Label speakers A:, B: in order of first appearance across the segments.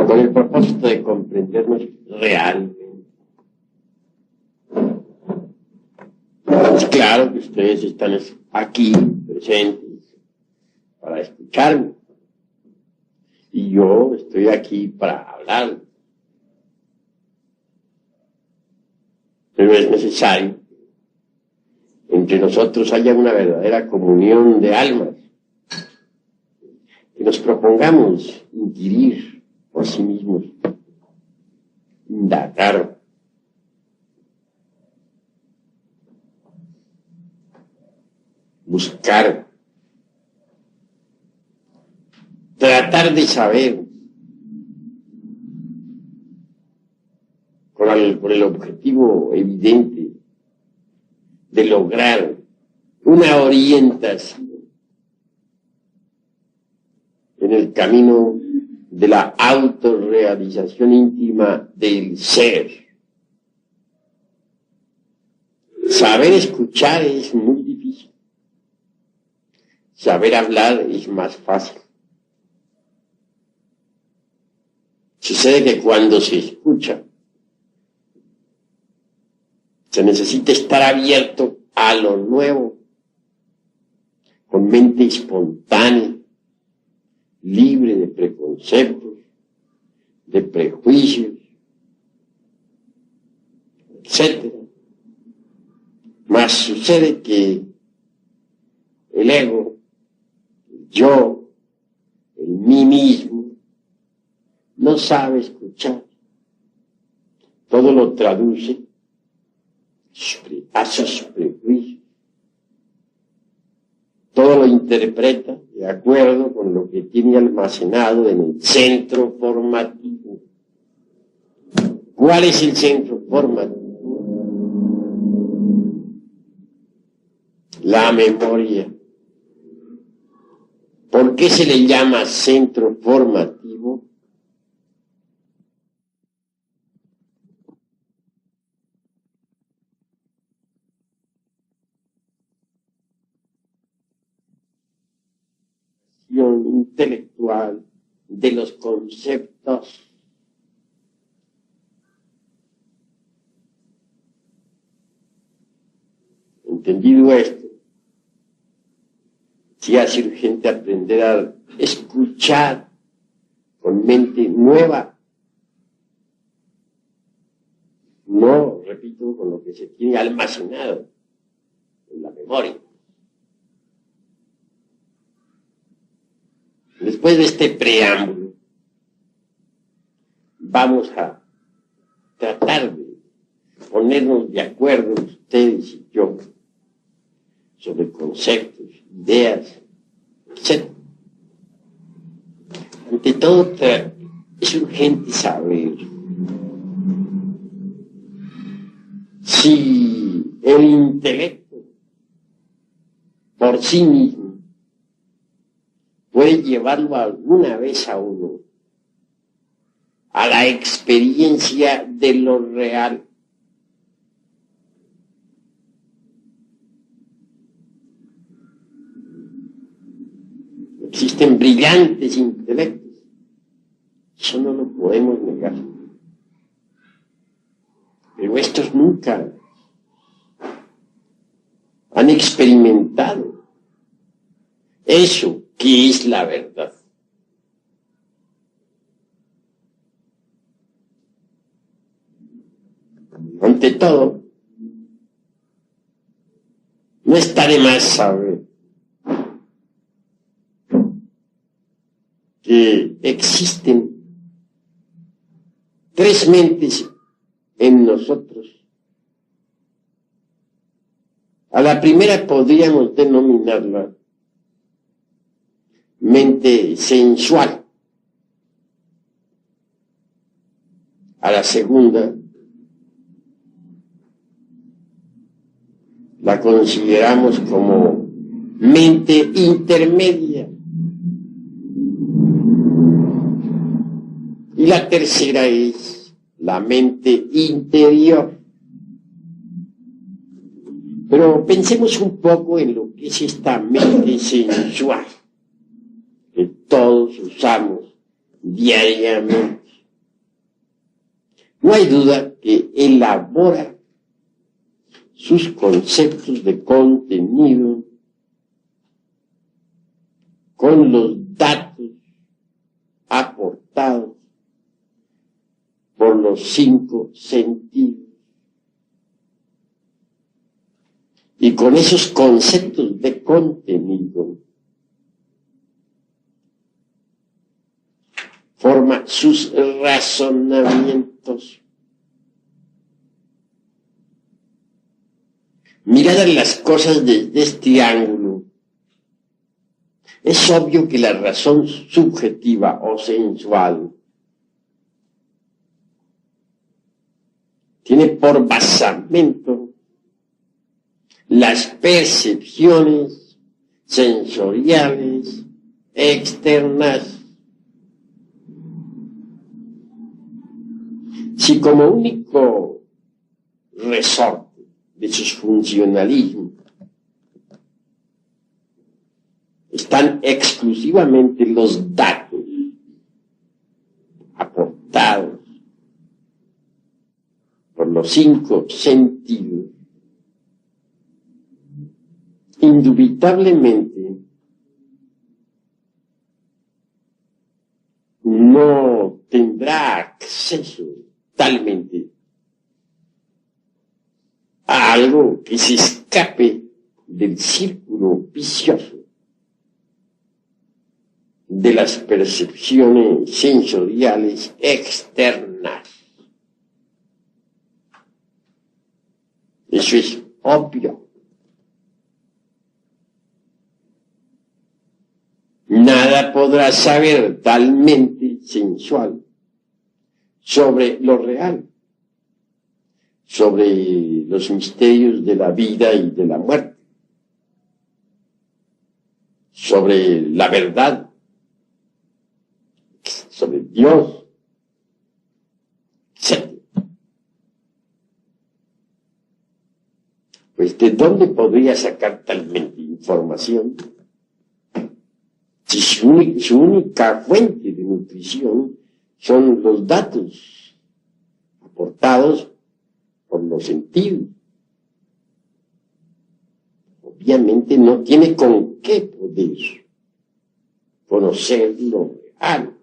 A: con el propósito de comprendernos realmente. Es claro que ustedes están aquí presentes para escucharme y yo estoy aquí para hablar. Pero es necesario que entre nosotros haya una verdadera comunión de almas, que nos propongamos inquirir por sí mismos, indagar, buscar, tratar de saber con el objetivo evidente de lograr una orientación en el camino de la autorrealización íntima del ser. Saber escuchar es muy difícil. Saber hablar es más fácil. Sucede que cuando se escucha, se necesita estar abierto a lo nuevo, con mente espontánea, libre de preconceptos, de prejuicios, etc. Mas sucede que el ego, el yo, el mí mismo, no sabe escuchar. Todo lo traduce a sus prejuicios. Todo lo interpreta de acuerdo con lo que tiene almacenado en el centro formativo. ¿Cuál es el centro formativo? La memoria. ¿Por qué se le llama centro formativo? Intelectual de los conceptos. Entendido esto, sí hace urgente aprender a escuchar con mente nueva. No, repito, con lo que se tiene almacenado en la memoria. Después de este preámbulo, vamos a tratar de ponernos de acuerdo ustedes y yo sobre conceptos, ideas, etc. Ante todo, es urgente saber si el intelecto por sí mismo puede llevarlo alguna vez a uno a la experiencia de lo real. Existen brillantes intelectos, eso no lo podemos negar. Pero estos nunca han experimentado eso que es la verdad. Ante todo, no está de más saber que existen tres mentes en nosotros. A la primera podríamos denominarla mente sensual. A la segunda la consideramos como mente intermedia. Y la tercera es la mente interior. Pero pensemos un poco en lo que es esta mente sensual que todos usamos diariamente. No hay duda que elabora sus conceptos de contenido con los datos aportados por los 5 sentidos. Y con esos conceptos de contenido forma sus razonamientos. Mirad las cosas desde este ángulo. Es obvio que la razón subjetiva o sensual tiene por basamento las percepciones sensoriales externas. Si como único resorte de sus funcionalismos están exclusivamente los datos aportados por los 5 sentidos, indubitablemente no tendrá acceso totalmente a algo que se escape del círculo vicioso de las percepciones sensoriales externas. Eso es obvio. Nada podrá saber talmente sensual sobre lo real, sobre los misterios de la vida y de la muerte, sobre la verdad, sobre Dios, etc. Pues, ¿de dónde podría sacar talmente información? Si su única fuente de nutrición son los datos aportados por los sentidos. Obviamente no tiene con qué poder conocer lo real.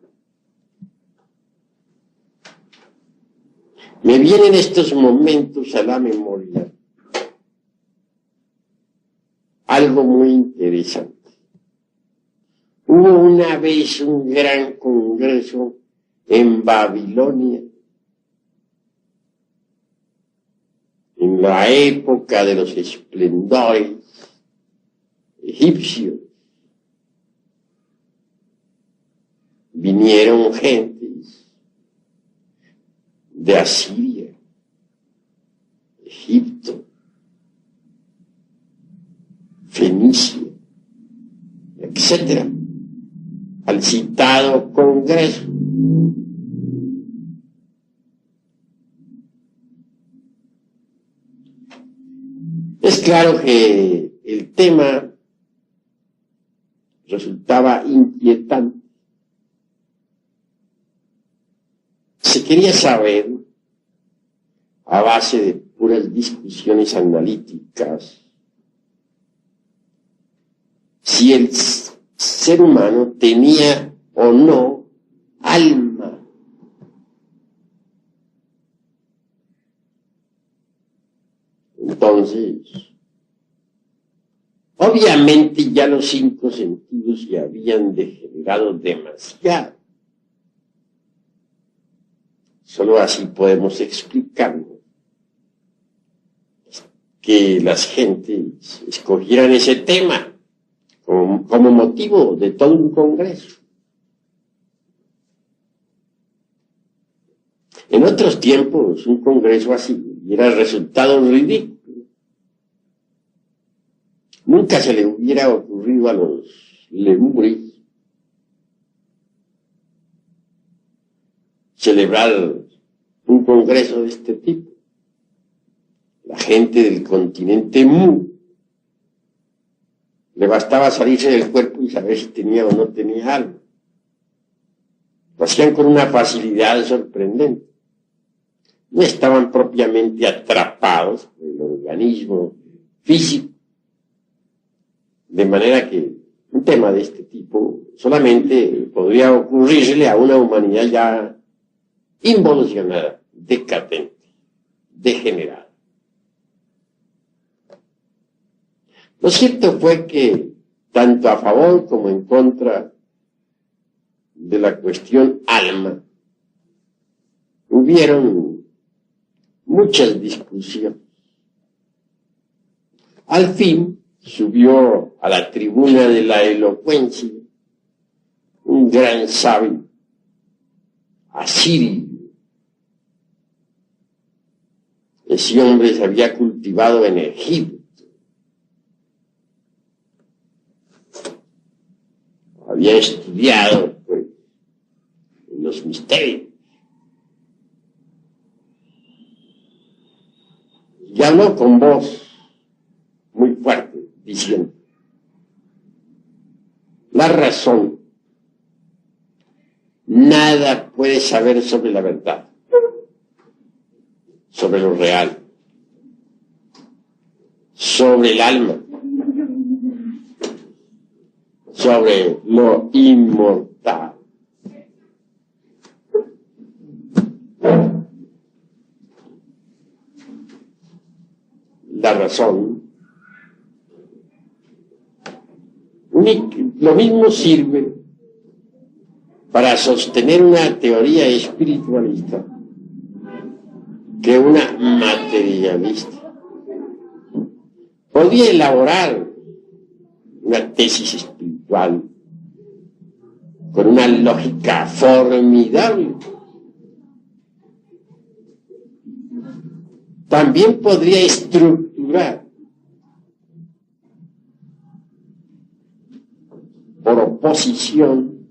A: Me viene en estos momentos a la memoria algo muy interesante. Hubo una vez un gran congreso en Babilonia, en la época de los esplendores egipcios. Vinieron gentes de Asiria, Egipto, Fenicia, etcétera, al citado congreso. Es claro que el tema resultaba inquietante. Se quería saber, a base de puras discusiones analíticas, si el ser humano tenía o no alma. Entonces, obviamente ya los 5 sentidos ya habían degenerado demasiado. Solo así podemos explicarnos que las gentes escogieran ese tema como motivo de todo un congreso. En otros tiempos, un congreso así hubiera resultado ridículo. Nunca se le hubiera ocurrido a los lemures celebrar un congreso de este tipo. La gente del continente Mu le bastaba salirse del cuerpo y saber si tenía o no tenía algo. Lo hacían con una facilidad sorprendente. no estaban propiamente atrapados por el organismo físico, de manera que un tema de este tipo solamente podría ocurrirle a una humanidad ya involucionada, decadente, degenerada. Lo cierto fue que, tanto a favor como en contra de la cuestión alma, hubieron muchas discusiones. Al fin subió a la tribuna de la elocuencia un gran sabio, asirio. Ese hombre se había cultivado en Egipto. Había estudiado, pues, los misterios. Y habló con voz muy fuerte, diciendo: la razón nada puede saber sobre la verdad, sobre lo real, sobre el alma, sobre lo inmortal. La razón, lo mismo sirve para sostener una teoría espiritualista que una materialista. Podría elaborar una tesis espiritual con una lógica formidable. También podría estructurar por oposición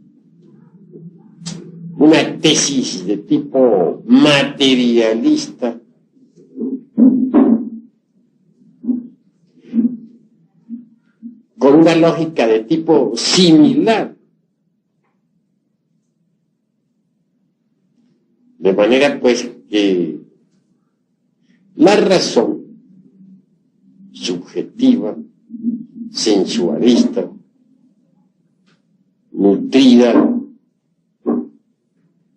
A: una tesis de tipo materialista con una lógica de tipo similar. De manera pues que la razón subjetiva, sensualista, nutrida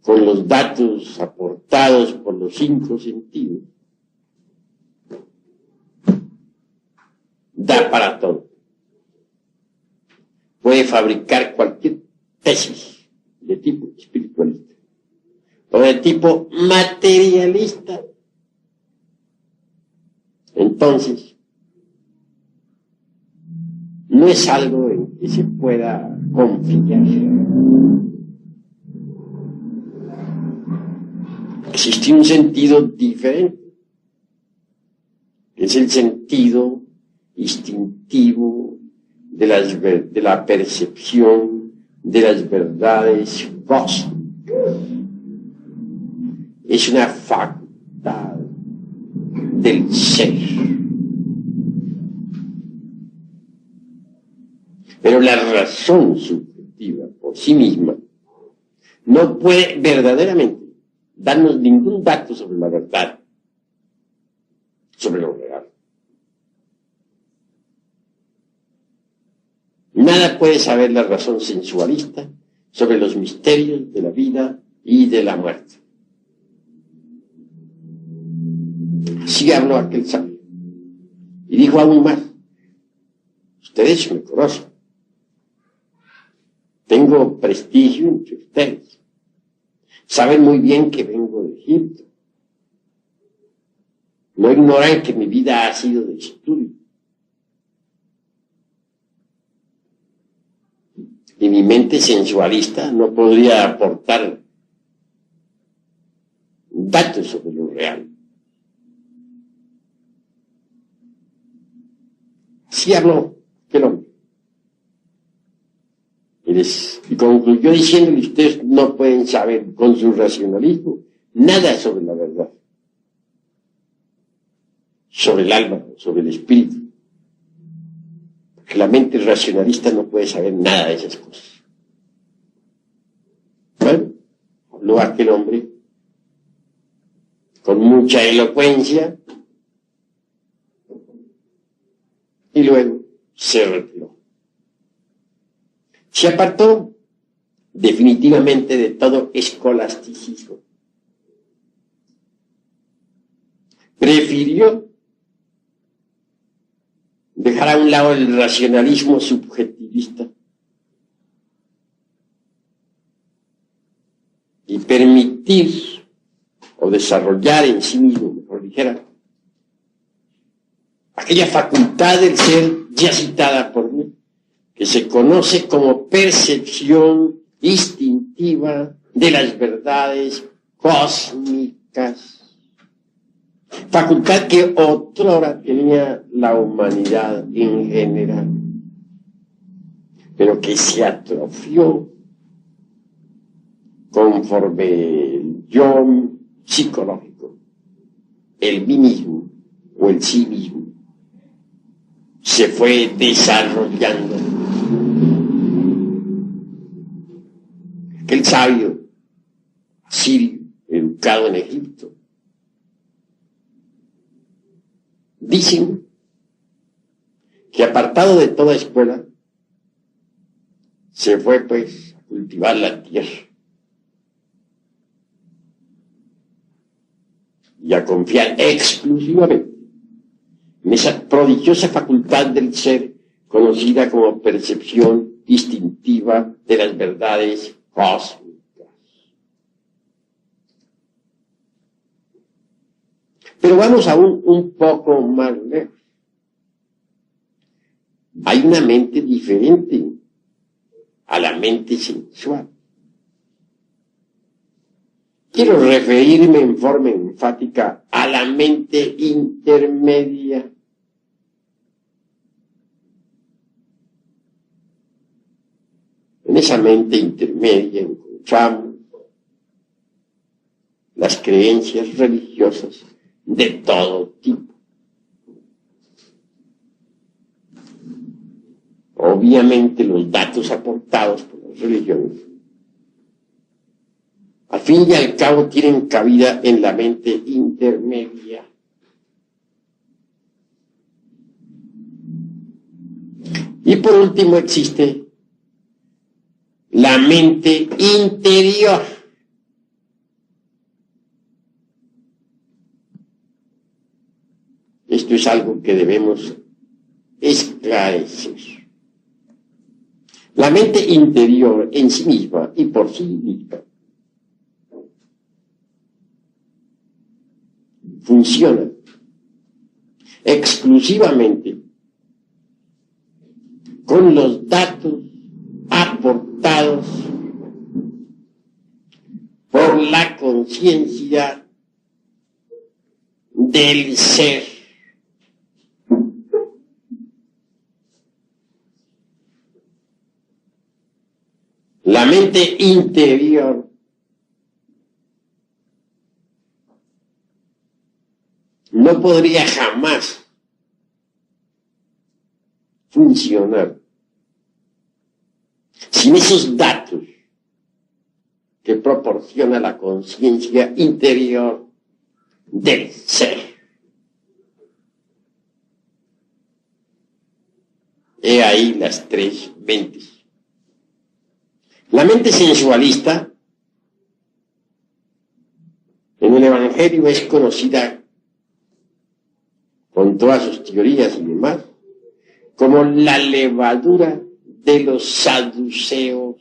A: con los datos aportados por los 5 sentidos, da para todo. Puede fabricar cualquier tesis de tipo espiritualista o de tipo materialista. Entonces, no es algo en que se pueda confiar. Existe un sentido diferente, es el sentido instintivo de la percepción de las verdades cósmicas. Es una facultad del ser. Pero la razón subjetiva por sí misma no puede verdaderamente darnos ningún dato sobre la verdad, sobre lo real. Nada puede saber la razón sensualista sobre los misterios de la vida y de la muerte. Así habló aquel sabio. Y dijo aún más: ustedes me conocen. Tengo prestigio entre ustedes. Saben muy bien que vengo de Egipto. No ignoran que mi vida ha sido de estudio. Y mi mente sensualista no podría aportar datos sobre lo real. Así habló aquel hombre. Y concluyó diciéndole: ustedes no pueden saber con su racionalismo nada sobre la verdad, sobre el alma, sobre el espíritu. Porque la mente racionalista no puede saber nada de esas cosas. Bueno, habló aquel hombre con mucha elocuencia, y luego se retiró. Se apartó definitivamente de todo escolasticismo. Prefirió dejar a un lado el racionalismo subjetivista y permitir o desarrollar en sí mismo, mejor dijera, aquella facultad del ser ya citada por mí, que se conoce como percepción instintiva de las verdades cósmicas. Facultad que otrora tenía la humanidad en general, pero que se atrofió conforme el yo psicológico, el mí mismo o el sí mismo, se fue desarrollando. Aquel sabio sirio, educado en Egipto, dicen que apartado de toda escuela, se fue pues a cultivar la tierra y a confiar exclusivamente en esa prodigiosa facultad del ser conocida como percepción instintiva de las verdades cósmicas. Pero vamos aún un poco más lejos. Hay una mente diferente a la mente sensual. Quiero referirme en forma enfática a la mente intermedia. En esa mente intermedia encontramos las creencias religiosas de todo tipo. Obviamente los datos aportados por las religiones, al fin y al cabo, tienen cabida en la mente intermedia. Y por último existe la mente interior. Esto es algo que debemos esclarecer. La mente interior en sí misma y por sí misma funciona exclusivamente con los datos aportados por la conciencia del ser. La mente interior no podría jamás funcionar sin esos datos que proporciona la conciencia interior del ser. He ahí las tres mentes. La mente sensualista en el Evangelio es conocida con todas sus teorías y demás como la levadura de los saduceos.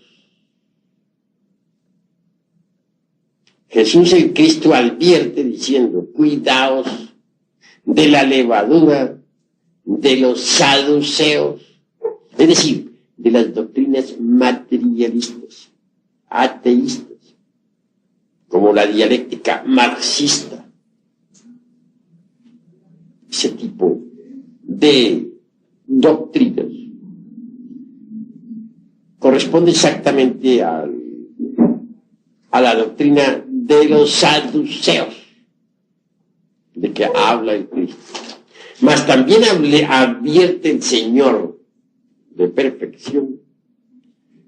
A: Jesús el Cristo advierte diciendo: cuidaos de la levadura de los saduceos, es decir, de las doctrinas materialistas, ateístas, como la dialéctica marxista. Ese tipo de doctrinas corresponde exactamente a la doctrina de los saduceos, de que habla el Cristo. Mas también advierte el Señor de perfección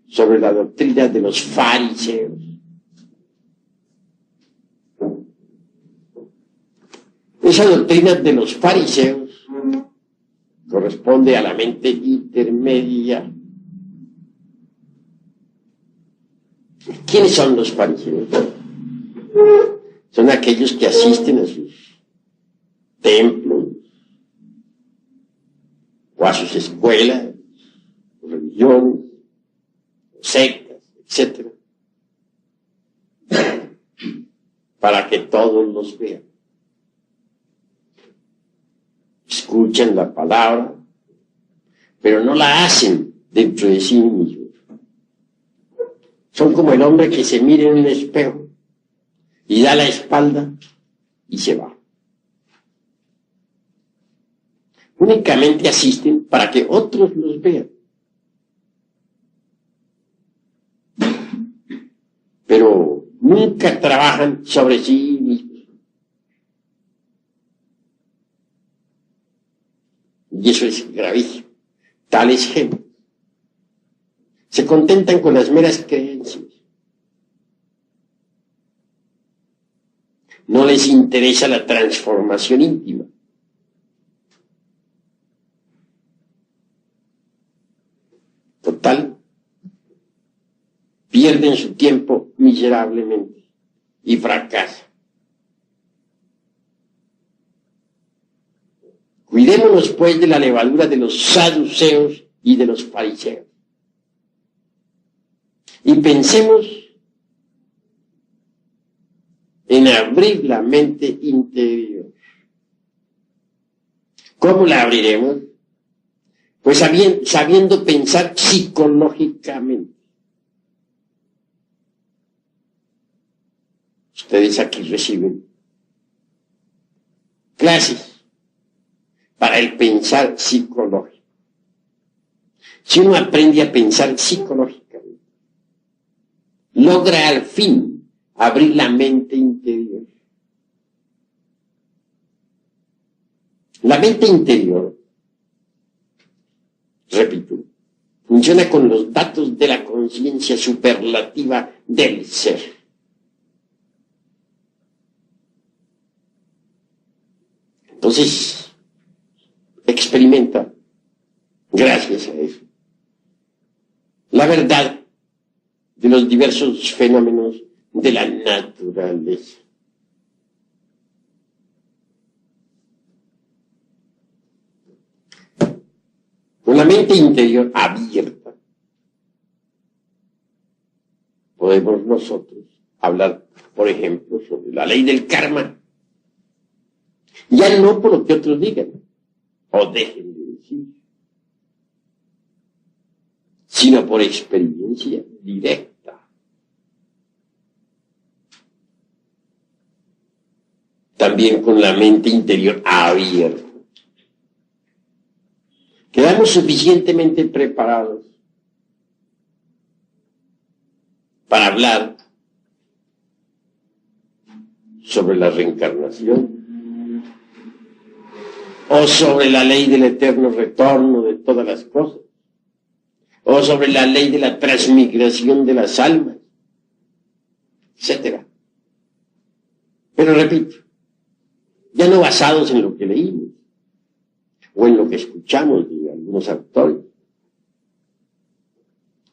A: sobre la doctrina de los fariseos. esa doctrina de los fariseos corresponde a la mente intermedia. ¿Quiénes son los fariseos? Son aquellos que asisten a sus templos o a sus escuelas, religiones, sectas, etc., para que todos los vean. Escuchan la palabra, pero no la hacen dentro de sí mismos. Son como el hombre que se mira en un espejo y da la espalda y se va. Únicamente asisten para que otros los vean. Pero nunca trabajan sobre sí mismos. Y eso es gravísimo. Tales gentes se contentan con las meras creencias. No les interesa la transformación íntima. Total, pierden su tiempo miserablemente y fracasan. Cuidémonos pues de la levadura de los saduceos y de los fariseos. Y pensemos en abrir la mente interior. ¿Cómo la abriremos? Pues sabiendo pensar psicológicamente. Ustedes aquí reciben clases para el pensar psicológico. Si uno aprende a pensar psicológicamente, logra al fin abrir la mente interior. La mente interior, repito, funciona con los datos de la conciencia superlativa del ser. Entonces, experimenta, gracias a eso, la verdad de los diversos fenómenos de la naturaleza. Con la mente interior abierta, podemos nosotros hablar, por ejemplo, sobre la ley del karma. Ya no por lo que otros digan o dejen de decir, sino por experiencia directa. También con la mente interior abierta. Quedamos suficientemente preparados para hablar sobre la reencarnación o sobre la ley del eterno retorno de todas las cosas, o sobre la ley de la transmigración de las almas, etc. Pero repito, ya no basados en lo que leímos o en lo que escuchamos de algunos autores,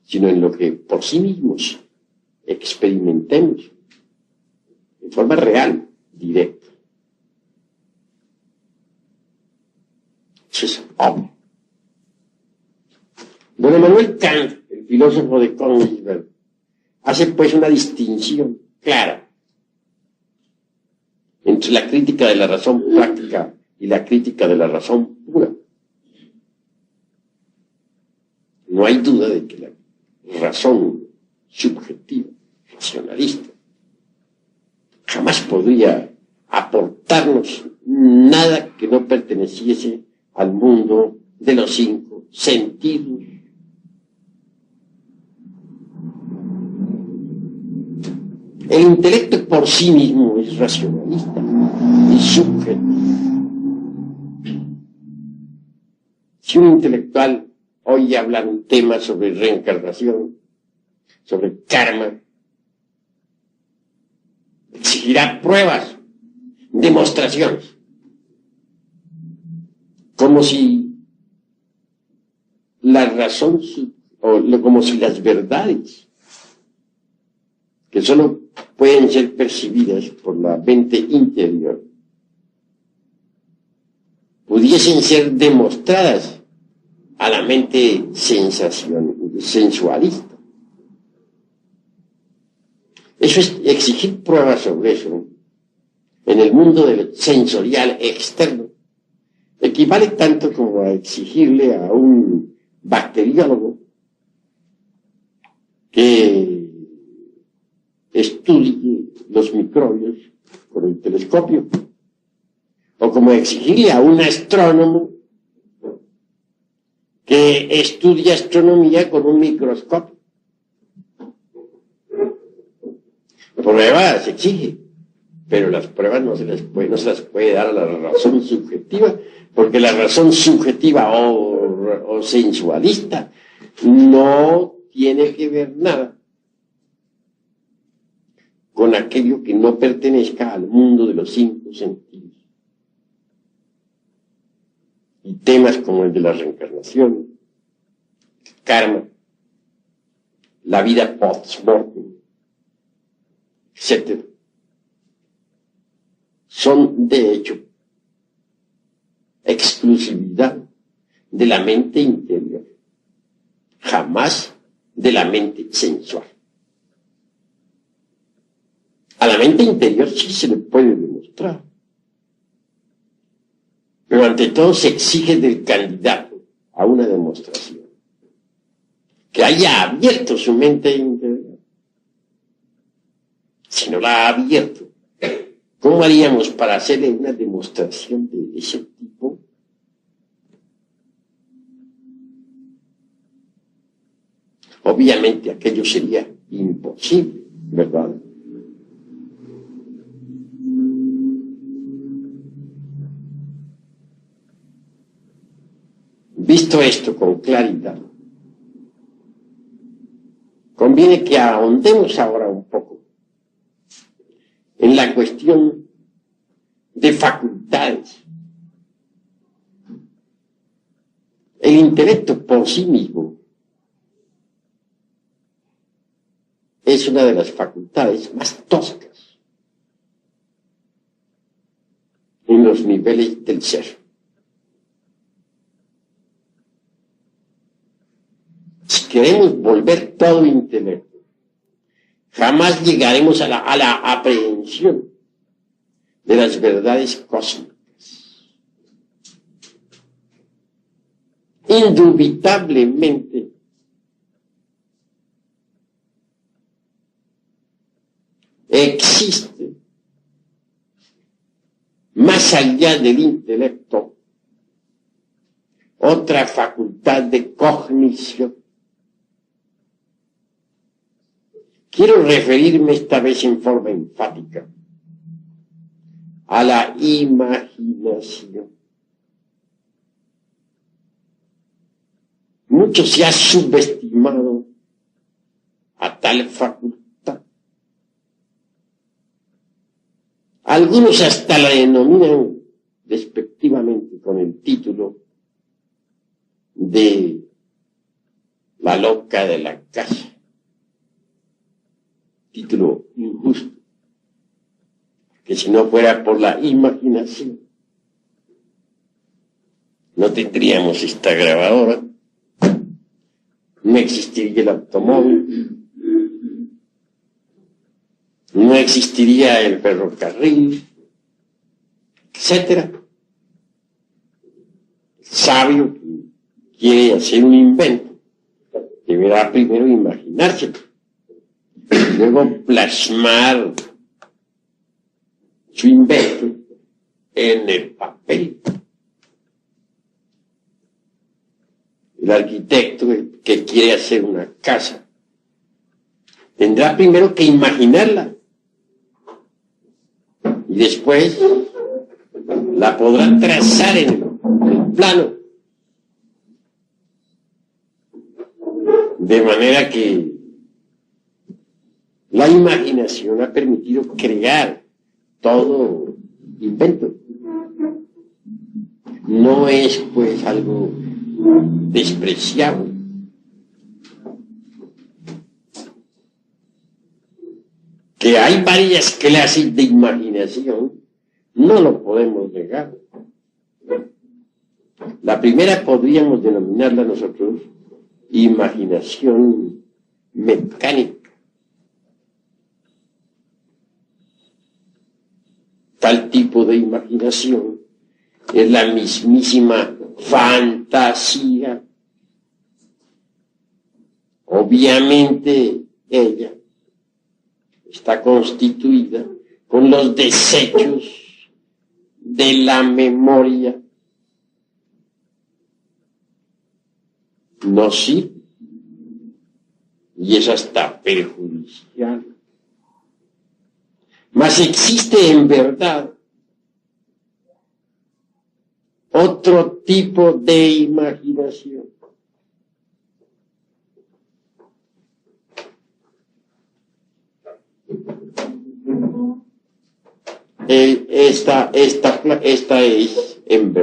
A: sino en lo que por sí mismos experimentemos de forma real, directa. Eso es obvio. Don Emmanuel Kant, el filósofo de Königsberg, hace pues una distinción clara entre la crítica de la razón práctica y la crítica de la razón pura. No hay duda de que la razón subjetiva, racionalista, jamás podría aportarnos nada que no perteneciese al mundo de los 5 sentidos. El intelecto por sí mismo es racionalista y subjetivo. Si un intelectual oye hablar un tema sobre reencarnación, sobre karma, exigirá pruebas, demostraciones. como si la razón, como si las verdades, que solo pueden ser percibidas por la mente interior, pudiesen ser demostradas a la mente sensualista. Eso es exigir pruebas sobre eso en el mundo del sensorial externo. Equivale tanto como a exigirle a un bacteriólogo que estudie los microbios con el telescopio, o como exigirle a un astrónomo que estudie astronomía con un microscopio. Pruebas se exige, pero las pruebas no se las puede dar a la razón subjetiva, porque la razón subjetiva o sensualista no tiene que ver nada con aquello que no pertenezca al mundo de los 5 sentidos. Y temas como el de la reencarnación, el karma, la vida post-mortem, etc., son de hecho exclusividad de la mente interior, jamás de la mente sensual. A la mente interior sí se le puede demostrar, pero ante todo se exige del candidato a una demostración que haya abierto su mente interior. Si no la ha abierto, ¿cómo haríamos para hacerle una demostración de ese tipo? Obviamente aquello sería imposible, ¿verdad? Visto esto con claridad, conviene que ahondemos ahora un poco en la cuestión de facultades. El intelecto por sí mismo es una de las facultades más toscas en los niveles del ser. Si queremos volver todo intelecto, jamás llegaremos a la aprehensión de las verdades cósmicas. Indubitablemente, existe, más allá del intelecto, otra facultad de cognición. Quiero referirme esta vez en forma enfática a la imaginación. Mucho se ha subestimado a tal facultad. Algunos hasta la denominan despectivamente con el título de la loca de la casa. Título injusto, que si no fuera por la imaginación, no tendríamos esta grabadora, no existiría el automóvil, no existiría el ferrocarril, etc. El sabio que quiere hacer un invento deberá primero imaginárselo, luego plasmar su invento en el papel. El arquitecto que quiere hacer una casa tendrá primero que imaginarla y después la podrá trazar en el plano, de manera que la imaginación ha permitido crear todo invento. no es pues algo despreciable. Que hay varias clases de imaginación, no lo podemos negar. La primera podríamos denominarla nosotros imaginación mecánica. Tal tipo de imaginación es la mismísima fantasía. Obviamente ella está constituida con los desechos de la memoria. No sirve. Y es hasta perjudicial. Mas existe en verdad otro tipo de imaginación. Esta es en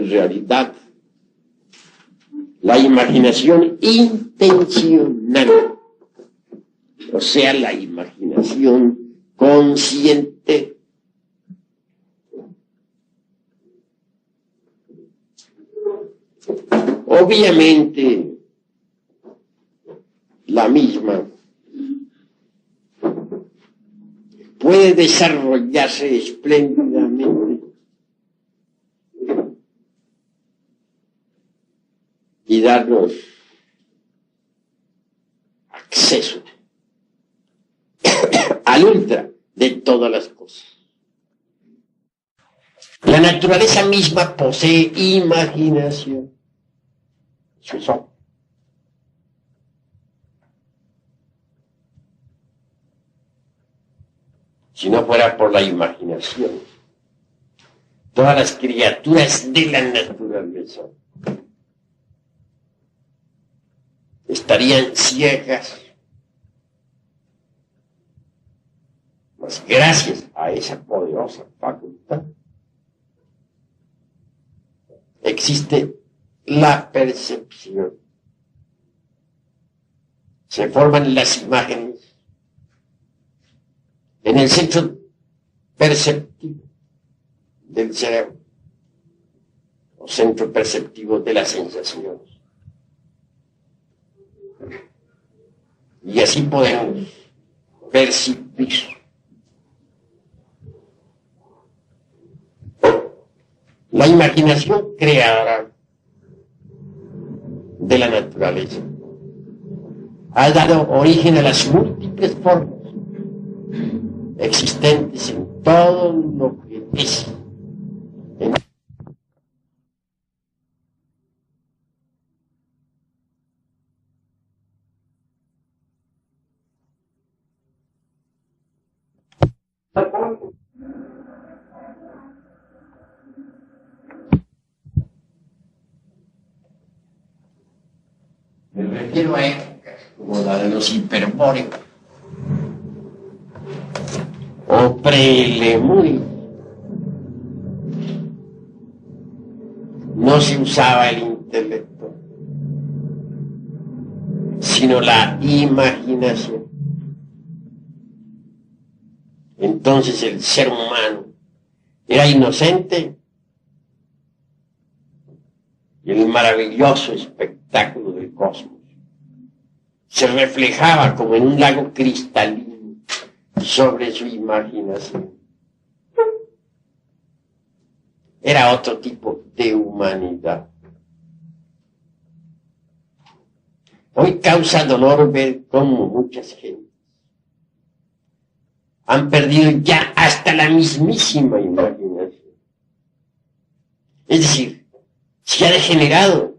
A: realidad la imaginación intencional, o sea, la imaginación consciente. Obviamente, la misma puede desarrollarse espléndidamente y darnos acceso al ultra de todas las cosas. La naturaleza misma posee imaginación. Eso. Si no fuera por la imaginación, todas las criaturas de la naturaleza estarían ciegas. Pues gracias a esa poderosa facultad existe la percepción. Se forman las imágenes en el centro perceptivo del cerebro, o centro perceptivo de las sensaciones. Y así podemos percibir. La imaginación creadora de la naturaleza ha dado origen a las múltiples formas existentes en todo lo que es. Me refiero a épocas como la de los hiperbóreos o prelemúricos. No se usaba el intelecto, sino la imaginación. Entonces el ser humano era inocente y el maravilloso espectáculo del cosmos se reflejaba como en un lago cristalino sobre su imaginación. Era otro tipo de humanidad. Hoy causa dolor ver cómo muchas gentes han perdido ya hasta la mismísima imaginación. Es decir, se ha degenerado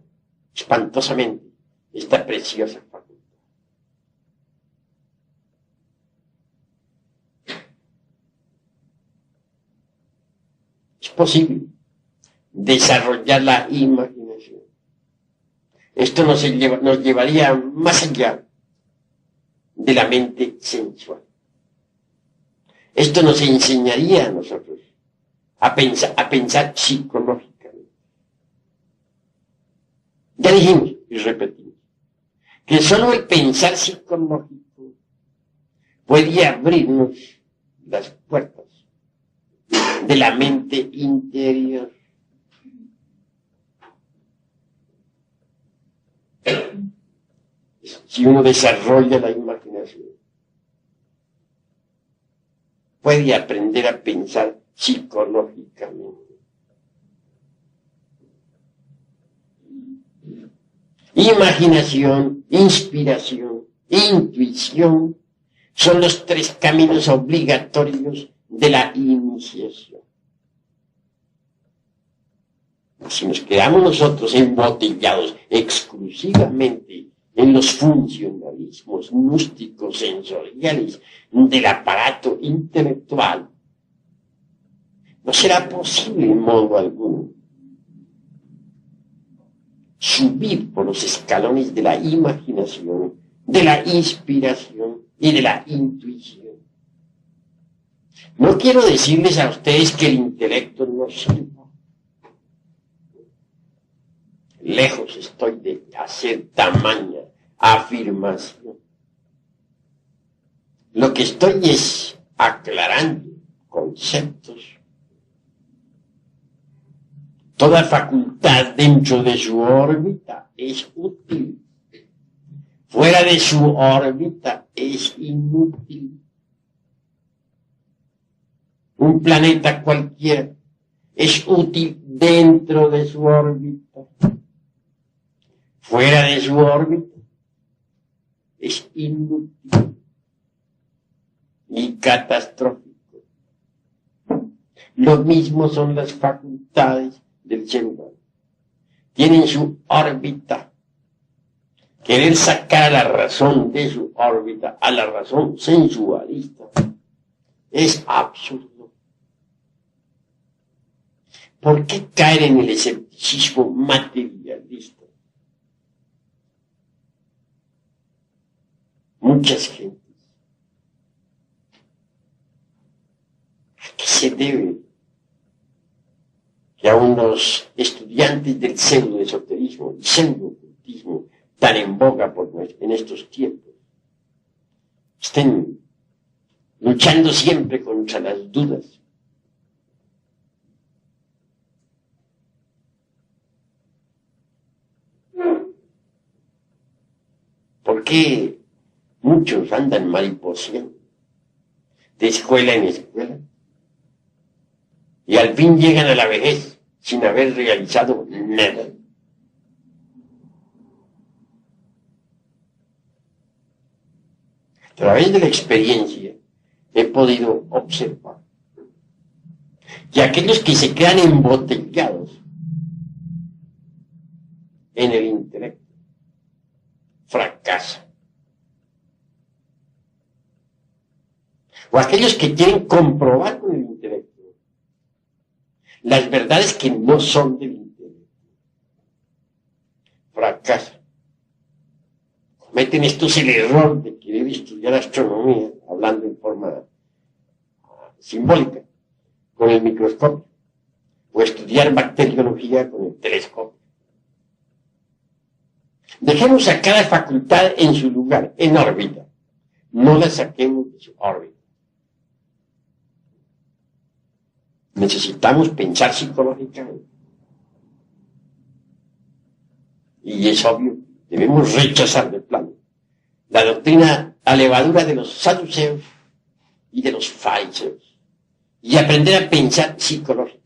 A: espantosamente esta preciosa facultad. Es posible desarrollar la imaginación. Esto nos llevaría más allá de la mente sensual. Esto nos enseñaría a nosotros a pensar psicológicamente. Ya dijimos y repetimos que solo el pensar psicológico puede abrirnos las puertas de la mente interior. Si uno desarrolla la imaginación, puede aprender a pensar psicológicamente. Imaginación, inspiración, intuición son los tres caminos obligatorios de la iniciación. Si nos quedamos nosotros embotellados exclusivamente en los funcionalismos místicos sensoriales del aparato intelectual, no será posible en modo alguno subir por los escalones de la imaginación, de la inspiración y de la intuición. No quiero decirles a ustedes que el intelecto no sirva. Lejos estoy de hacer tamaña afirmación. Lo que estoy es aclarando conceptos. Toda facultad dentro de su órbita es útil. Fuera de su órbita es inútil. Un planeta cualquiera es útil dentro de su órbita. Fuera de su órbita es inútil y catastrófico. Lo mismo son las facultades del ser humano. Tienen su órbita. Querer sacar a la razón de su órbita, a la razón sensualista, es absurdo. ¿Por qué caer en el escepticismo materialista? Muchas gentes. ¿A qué se debe que aún los estudiantes del pseudo-esoterismo, el pseudo-ocultismo, tan en boga en estos tiempos, estén luchando siempre contra las dudas? ¿Por qué muchos andan mariposeando de escuela en escuela y al fin llegan a la vejez sin haber realizado nada? A través de la experiencia he podido observar que aquellos que se quedan embotellados en el intelecto fracasan. O aquellos que quieren comprobar con el intelecto las verdades que no son del intelecto, fracasan. Cometen estos el error de querer estudiar astronomía, hablando en forma simbólica, con el microscopio, o estudiar bacteriología con el telescopio. Dejemos a cada facultad en su lugar, en órbita. No la saquemos de su órbita. Necesitamos pensar psicológicamente. Y es obvio, debemos rechazar de plano la doctrina a levadura de los saduceos y de los fariseos y aprender a pensar psicológicamente.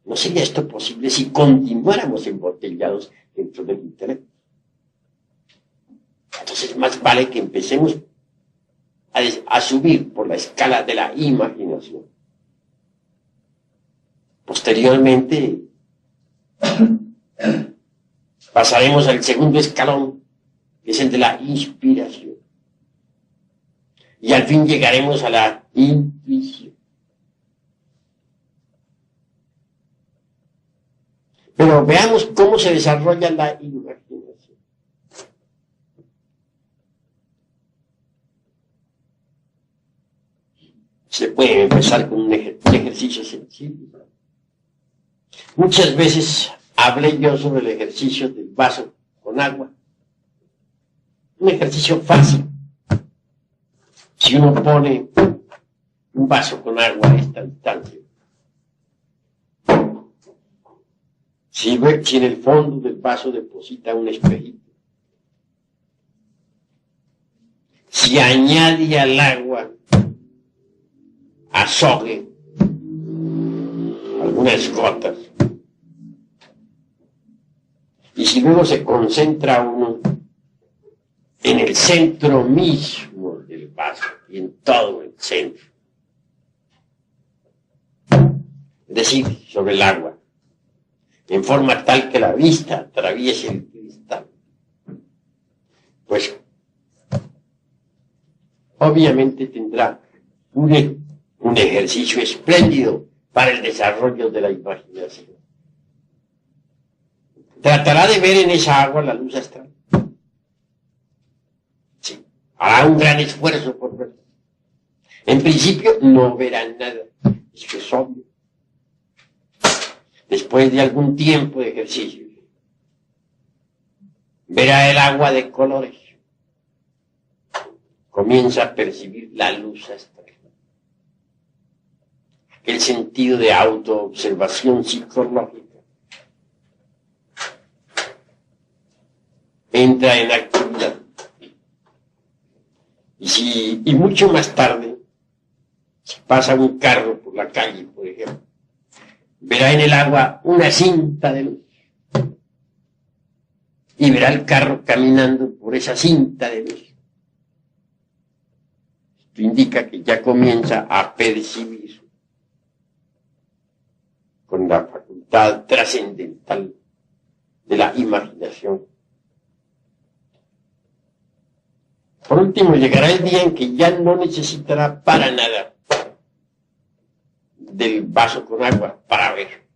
A: ¿No sería esto posible si continuáramos embotellados dentro del intelecto? Entonces más vale que empecemos a subir por la escala de la imaginación. Posteriormente pasaremos al segundo escalón, que es el de la inspiración. Y al fin llegaremos a la intuición. Pero veamos cómo se desarrolla la imaginación. Se puede empezar con un ejercicio sencillo. Muchas veces hablé yo sobre el ejercicio del vaso con agua. Un ejercicio fácil. Si uno pone un vaso con agua a esta distancia, si en el fondo del vaso deposita un espejito, si añade al agua azogue, algunas gotas, y si luego se concentra uno en el centro mismo del vaso y en todo el centro, es decir, sobre el agua, en forma tal que la vista atraviese el cristal, pues obviamente tendrá un ejercicio espléndido para el desarrollo de la imaginación. Tratará de ver en esa agua la luz astral. Sí, hará un gran esfuerzo por verla. En principio no verá nada, eso es obvio. Después de algún tiempo de ejercicio, verá el agua de colores. Comienza a percibir la luz astral. El sentido de autoobservación psicológica entra en actividad. Y mucho más tarde, si pasa un carro por la calle, por ejemplo, verá en el agua una cinta de luz. Y verá el carro caminando por esa cinta de luz. Esto indica que ya comienza a percibir con la facultad trascendental de la imaginación. Por último, llegará el día en que ya no necesitará para nada del vaso con agua para ver,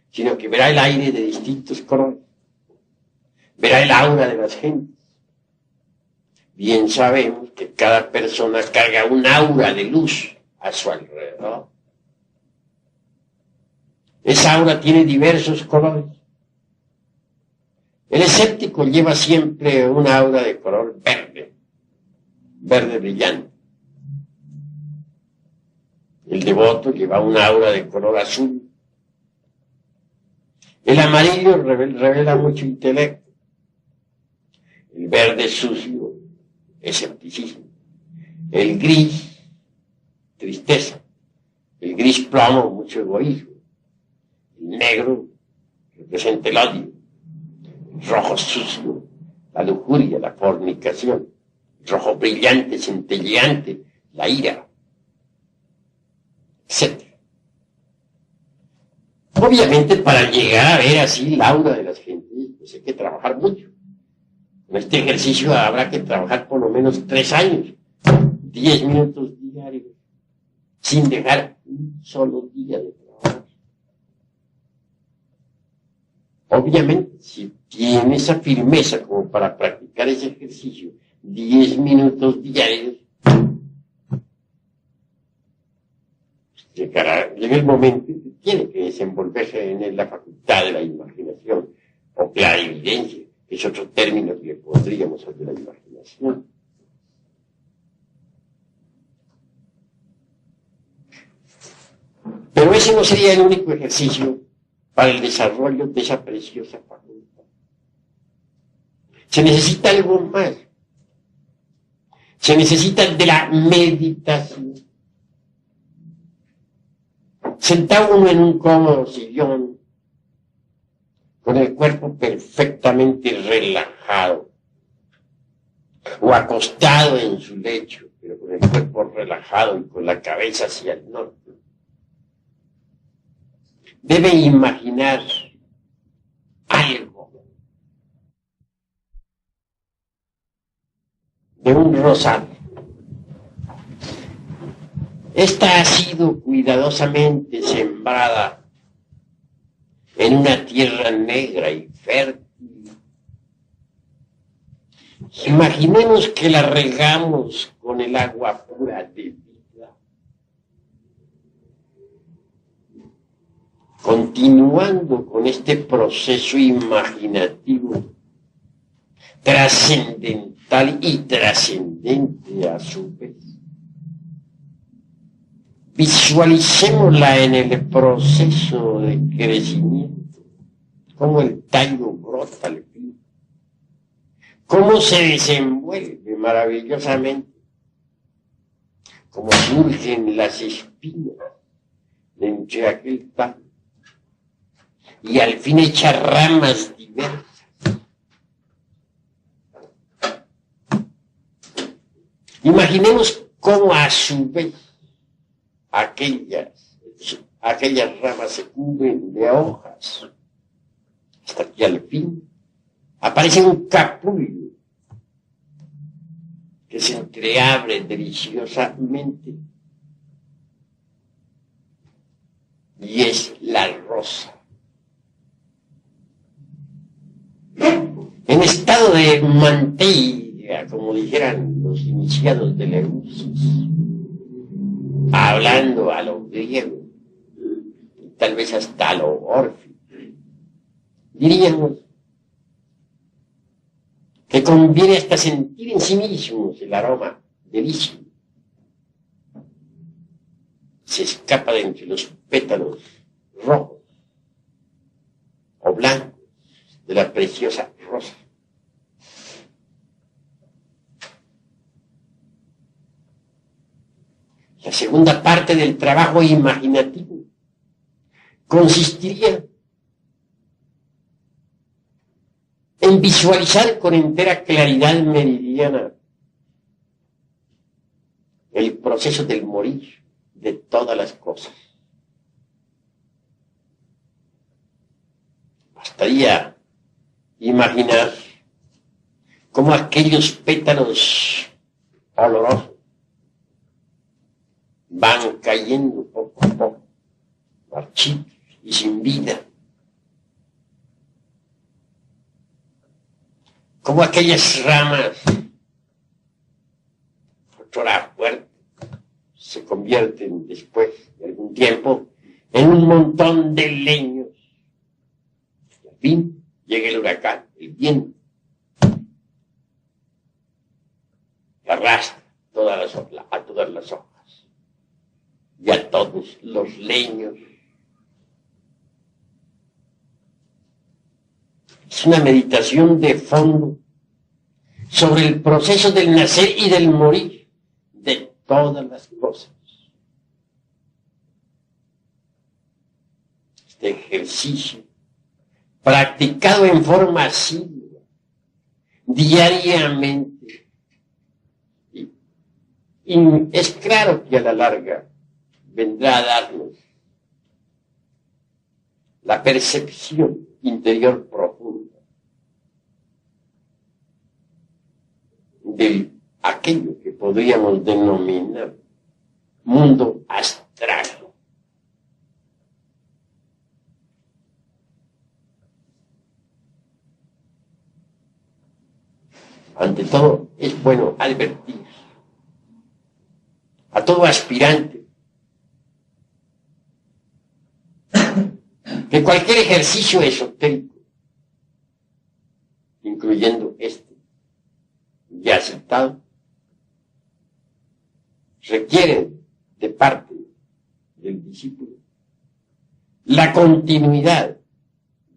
A: sino que verá el aire de distintos colores, verá el aura de las gentes. Bien sabemos que cada persona carga un aura de luz a su alrededor. Esa aura tiene diversos colores. El escéptico lleva siempre una aura de color verde, verde brillante. El devoto lleva una aura de color azul. El amarillo revela mucho intelecto. El verde sucio, escepticismo. El gris, tristeza. El gris plomo, mucho egoísmo. El negro representa el odio. El rojo sucio, la lujuria, la fornicación. El rojo brillante, centelleante, la ira, etc. Obviamente, para llegar a ver así la aura de las gentes, pues hay que trabajar mucho. En este ejercicio habrá que trabajar por lo menos 3 años, 10 minutos diarios, sin dejar un solo día de trabajo. Obviamente, si tiene esa firmeza como para practicar ese ejercicio 10 minutos diarios, llega el momento en que tiene que desenvolverse en él la facultad de la imaginación, o clarividencia, que es otro término que le pondríamos al de la imaginación. Pero ese no sería el único ejercicio para el desarrollo de esa preciosa facultad. Se necesita algo más. Se necesita de la meditación. Sentado uno en un cómodo sillón, con el cuerpo perfectamente relajado, o acostado en su lecho, pero con el cuerpo relajado y con la cabeza hacia el norte, debe imaginar algo de un rosario. Esta ha sido cuidadosamente sembrada en una tierra negra y fértil. Imaginemos que la regamos con el agua pura de vida, continuando con este proceso imaginativo trascendental y trascendente a su vez, visualicémosla en el proceso de crecimiento, cómo el tallo brota al fin, cómo se desenvuelve maravillosamente, cómo surgen las espinas de entre aquel tallo y al fin echa ramas diversas. Imaginemos cómo a su vez aquellas ramas se cubren de hojas, hasta que al fin aparece un capullo que se entreabre deliciosamente y es la rosa. En estado de manteiga, como dijeran los iniciados de Eleusis, hablando a lo griego, tal vez hasta a lo órfico, diríamos que conviene hasta sentir en sí mismos el aroma delicioso. Se escapa de entre los pétalos rojos o blancos de la preciosa rosa. La segunda parte del trabajo imaginativo consistiría en visualizar con entera claridad meridiana el proceso del morir de todas las cosas. Bastaría imaginar cómo aquellos pétalos olorosos van cayendo poco a poco, marchitos y sin vida. Como aquellas ramas, otra fuerte, se convierten después de algún tiempo en un montón de leños. Y al fin llega el huracán, el viento, que arrastra a todas las hojas y a todos los leños. Es una meditación de fondo sobre el proceso del nacer y del morir de todas las cosas. Este ejercicio, practicado en forma asidua, diariamente, y es claro que a la larga vendrá a darnos la percepción interior profunda de aquello que podríamos denominar mundo astral. Ante todo, es bueno advertir a todo aspirante que cualquier ejercicio esotérico, incluyendo este ya citado, requiere de parte del discípulo la continuidad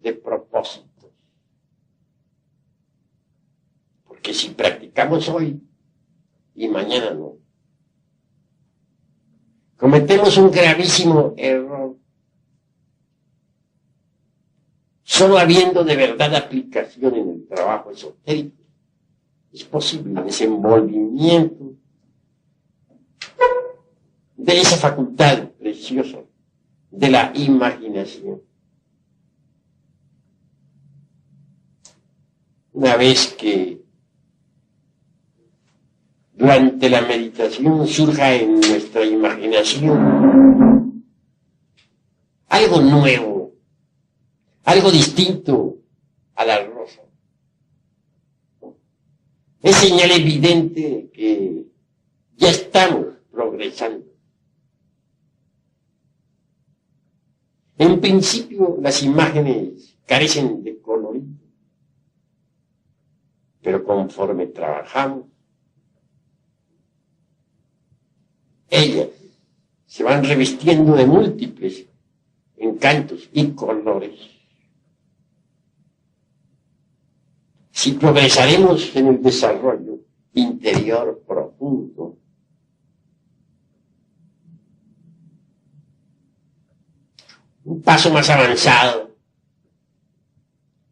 A: de propósitos. Porque si practicamos hoy y mañana no, cometemos un gravísimo error. Solo habiendo de verdad aplicación en el trabajo esotérico, es posible el desenvolvimiento de esa facultad preciosa de la imaginación. Una vez que durante la meditación surja en nuestra imaginación algo nuevo, algo distinto a la rosa, es señal evidente que ya estamos progresando. En principio, las imágenes carecen de colorido, pero conforme trabajamos, ellas se van revistiendo de múltiples encantos y colores. Si progresaremos en el desarrollo interior profundo, un paso más avanzado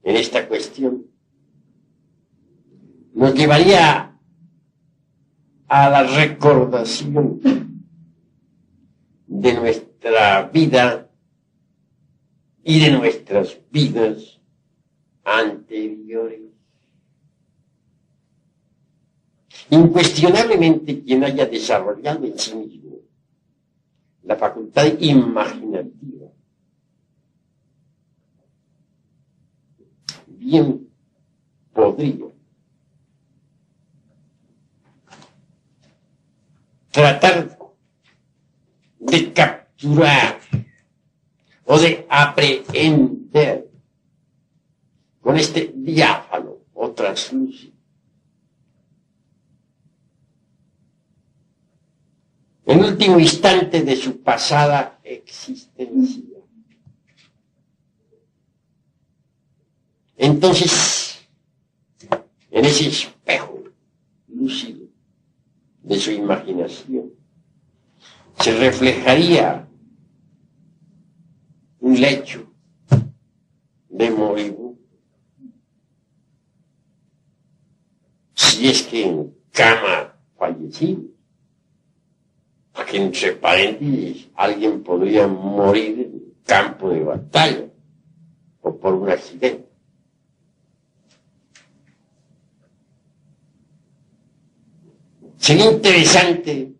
A: en esta cuestión nos llevaría a la recordación de nuestra vida y de nuestras vidas anteriores. Incuestionablemente, quien haya desarrollado en sí mismo la facultad imaginativa, bien podría tratar de capturar o de aprehender con este diáfano o translúcido el último instante de su pasada existencia. Entonces, en ese espejo lúcido de su imaginación, se reflejaría un lecho de moribundo. Si es que en cama fallecido, porque entre paréntesis alguien podría morir en campo de batalla o por un accidente. Sería interesante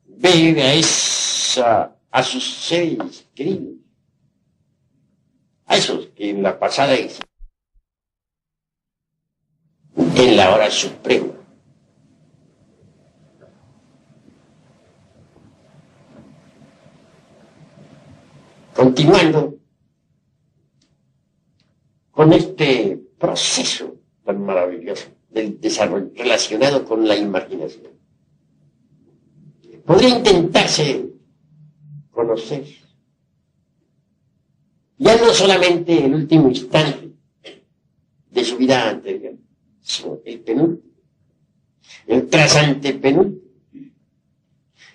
A: ver a sus seres queridos, a esos que en la pasada existencia, en la hora suprema, continuando con este proceso tan maravilloso del desarrollo relacionado con la imaginación. Podría intentarse conocer ya no solamente el último instante de su vida anterior, sino el penúltimo, el trasantepenúltimo,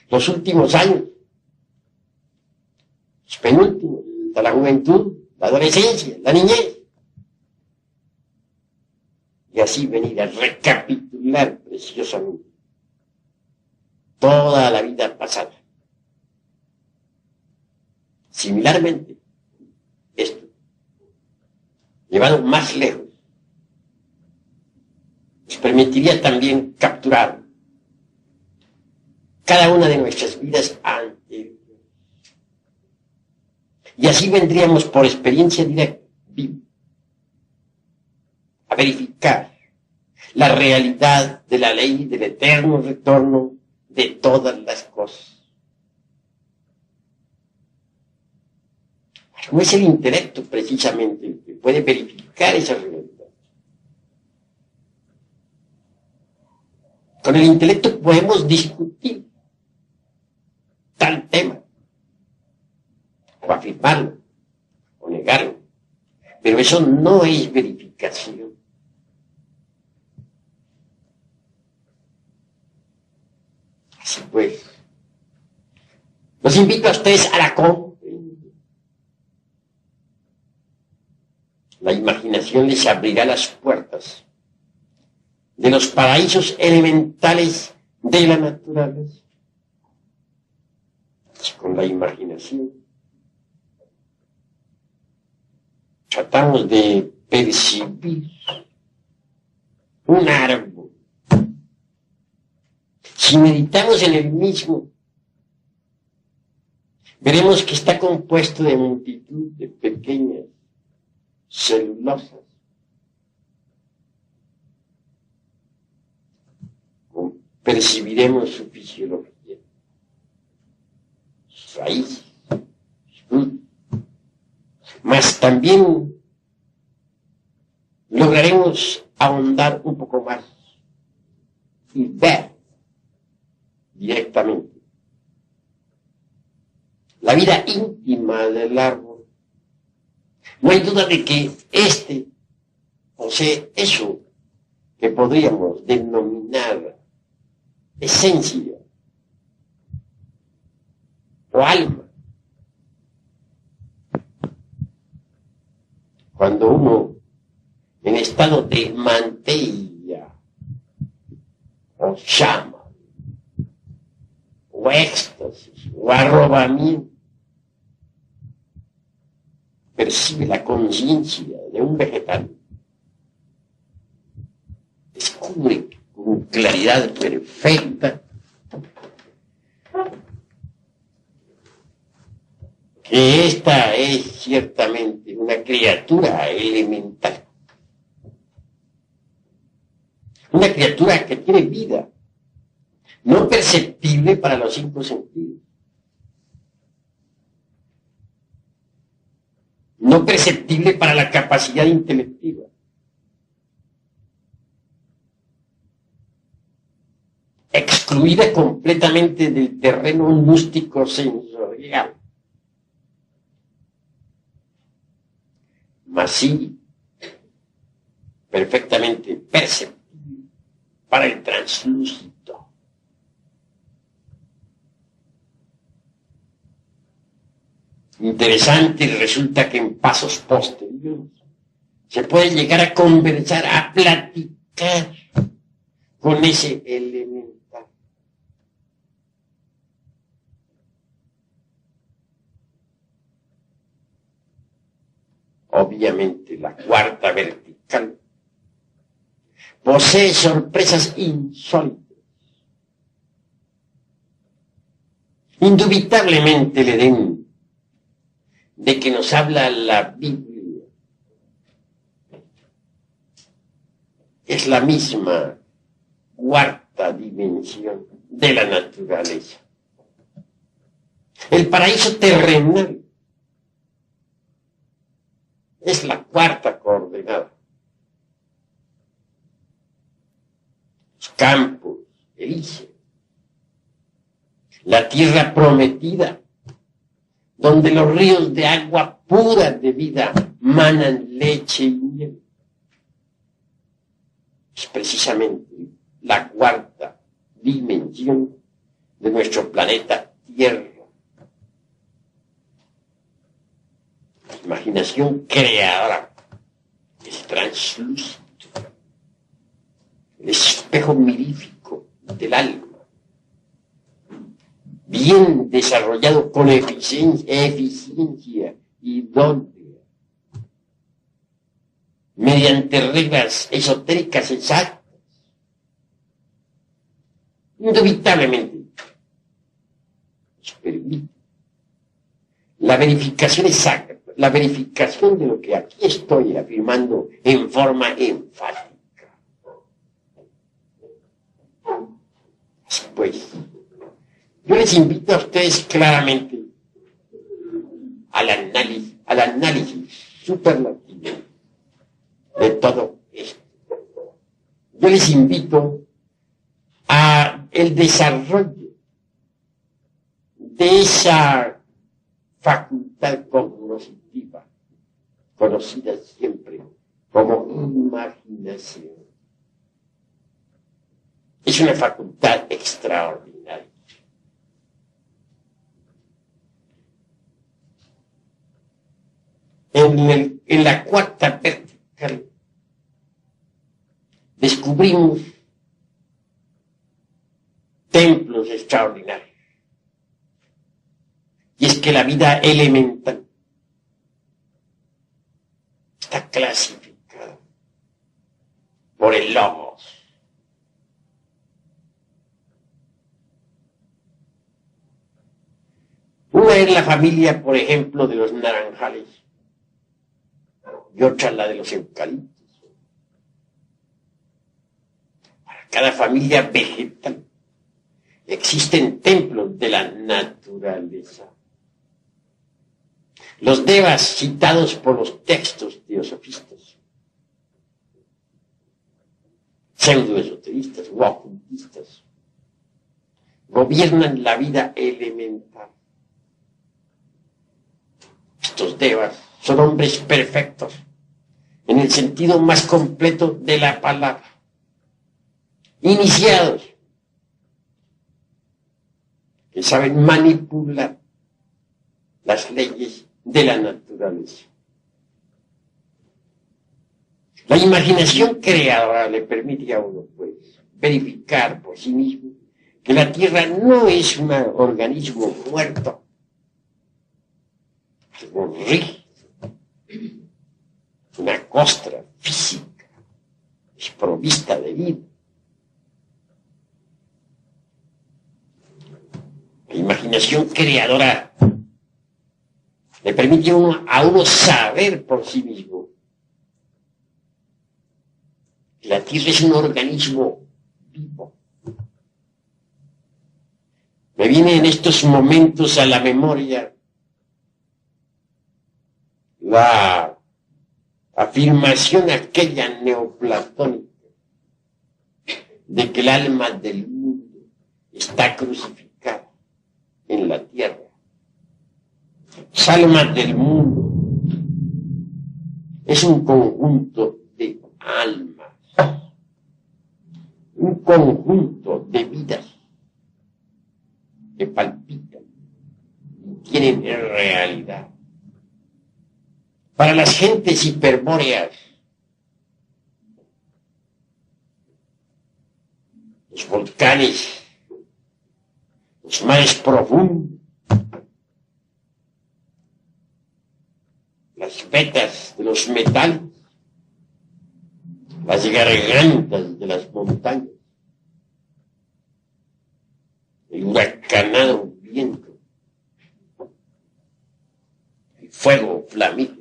A: los últimos años, los penúltimos, de la juventud, la adolescencia, la niñez. Y así venir a recapitular preciosamente toda la vida pasada. Similarmente, esto, llevado más lejos, nos permitiría también capturar cada una de nuestras vidas anteriores. Y así vendríamos por experiencia directa, viva, a verificar la realidad de la ley del eterno retorno de todas las cosas. No es el intelecto precisamente el que puede verificar esa realidad. Con el intelecto podemos discutir tal tema, o afirmarlo, o negarlo, pero eso no es verificación. Así pues, los invito a ustedes a la comprensión. La imaginación les abrirá las puertas de los paraísos elementales de la naturaleza. Con la imaginación tratamos de percibir un árbol. Si meditamos en el mismo, veremos que está compuesto de multitud de pequeñas celulosas. Percibiremos su fisiología, sus raíces, pues también lograremos ahondar un poco más y ver directamente la vida íntima del árbol. No hay duda de que posee eso que podríamos denominar esencia o alma. Cuando uno en estado de mantilla o llama o éxtasis o arrobamiento percibe la conciencia de un vegetal, descubre con claridad perfecta que esta es ciertamente una criatura elemental, una criatura que tiene vida, no perceptible para los 5 sentidos, no perceptible para la capacidad intelectiva, excluida completamente del terreno místico sensorial, mas sí perfectamente perceptible para el translúcido. Interesante, resulta que en pasos posteriores se puede llegar a conversar, a platicar con ese elemental. Obviamente la cuarta vertical posee sorpresas insólitas. Indubitablemente el Edén de que nos habla la Biblia es la misma cuarta dimensión de la naturaleza. El paraíso terrenal es la cuarta coordenada. Los campos elíseos, la tierra prometida, donde los ríos de agua pura de vida manan leche y miel. Es precisamente la cuarta dimensión de nuestro planeta Tierra. La imaginación creadora es translúcido, el espejo mirífico del alma, bien desarrollado con eficiencia idónea, mediante reglas esotéricas exactas. Indubitablemente nos permite la verificación exacta, la verificación de lo que aquí estoy afirmando en forma enfática. Pues, yo les invito a ustedes claramente al análisis superlativo de todo esto. Yo les invito a el desarrollo de esa facultad cognoscitiva, conocida siempre como imaginación. Es una facultad extraordinaria. En la cuarta vertical descubrimos templos extraordinarios. Y es que la vida elemental está clasificada por el logos. Una es la familia, por ejemplo, de los naranjales, y otra la de los eucaliptos. Para cada familia vegetal existen templos de la naturaleza. Los devas citados por los textos teosofistas, pseudoesoteristas o ocultistas, gobiernan la vida elemental. Estos devas son hombres perfectos en el sentido más completo de la palabra, iniciados, que saben manipular las leyes de la naturaleza. La imaginación creadora le permite a uno, pues, verificar por sí mismo que la Tierra no es un organismo muerto, algo rígido, una costra física, desprovista de vida. La imaginación creadora le permite a uno saber por sí mismo que la Tierra es un organismo vivo. Me viene en estos momentos a la memoria la afirmación aquella neoplatónica de que el alma del mundo está crucificada en la tierra. Las almas del mundo es un conjunto de almas, un conjunto de vidas que palpitan y tienen realidad. Para las gentes hiperbóreas, los volcanes, los mares profundos, las vetas de los metales, las gargantas de las montañas, el huracanado viento, el fuego flamígero,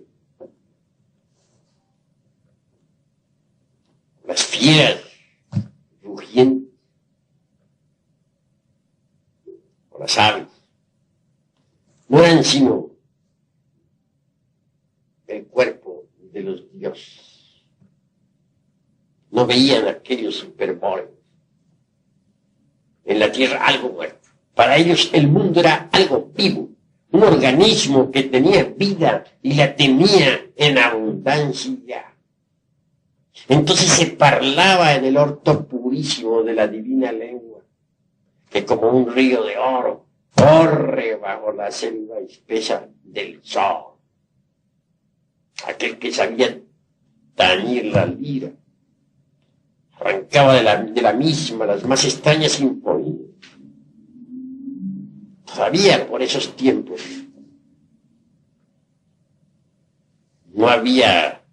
A: las fieras rugientes, o las aves, no eran sino el cuerpo de los dioses. No veían aquellos hiperbóreos en la tierra algo muerto. Para ellos el mundo era algo vivo, un organismo que tenía vida y la tenía en abundancia. Entonces se parlaba en el orto purísimo de la divina lengua, que como un río de oro corre bajo la selva espesa del sol. Aquel que sabía tañir la lira, arrancaba de la misma las más extrañas sinfonías. Todavía por esos tiempos no había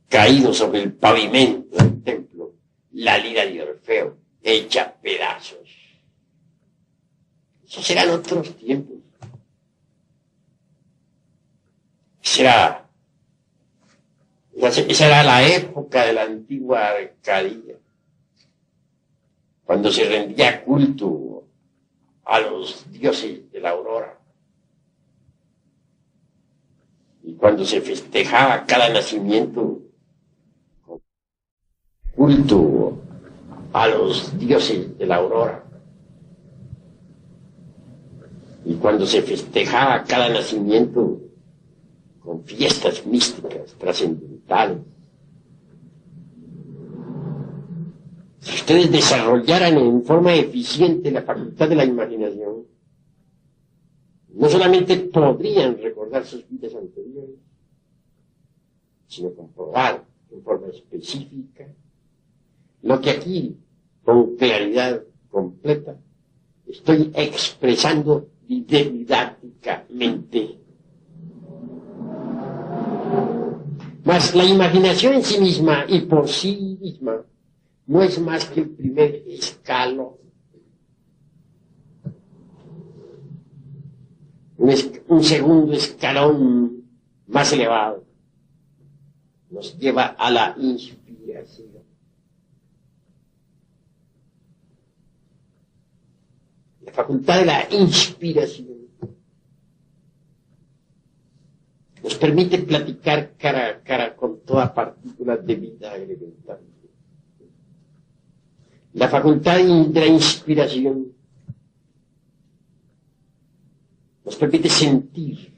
A: caído sobre el pavimento del templo la lira de Orfeo, hecha pedazos. Esos eran otros tiempos. Esa era la época de la antigua Arcadia, cuando se rendía culto a los dioses de la aurora y cuando se festejaba cada nacimiento, culto a los dioses de la aurora, y cuando se festejaba cada nacimiento con fiestas místicas, trascendentales. Si ustedes desarrollaran en forma eficiente la facultad de la imaginación, no solamente podrían recordar sus vidas anteriores, sino comprobar en forma específica lo que aquí, con claridad completa, estoy expresando didácticamente. Mas la imaginación en sí misma y por sí misma no es más que el primer escalón. Un segundo escalón más elevado nos lleva a la inspiración. La facultad de la inspiración nos permite platicar cara a cara con toda partícula de vida elemental. La facultad de la inspiración nos permite sentir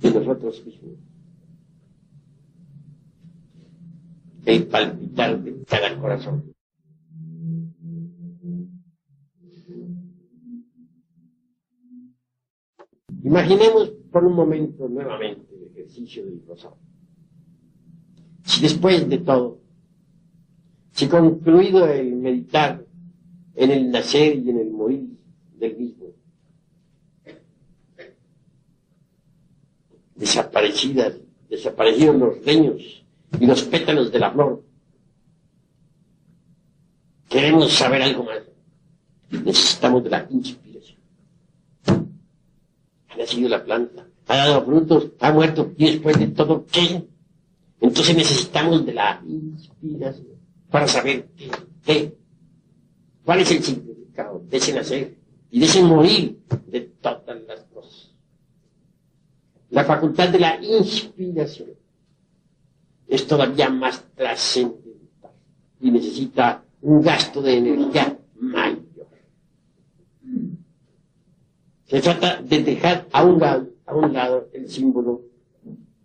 A: de nosotros mismos el palpitar de cada corazón. Imaginemos por un momento nuevamente el ejercicio del rosario. Si después de todo, si concluido el meditar en el nacer y en el morir del mismo, desaparecieron los leños y los pétalos de la flor, queremos saber algo más, necesitamos de la inspiración. Ha nacido la planta, ha dado frutos, ha muerto, y después de todo, ¿qué? Entonces necesitamos de la inspiración para saber qué, cuál es el significado de ese nacer y de ese morir de todas las cosas. La facultad de la inspiración es todavía más trascendental y necesita un gasto de energía mayor. Se trata de dejar a un lado el símbolo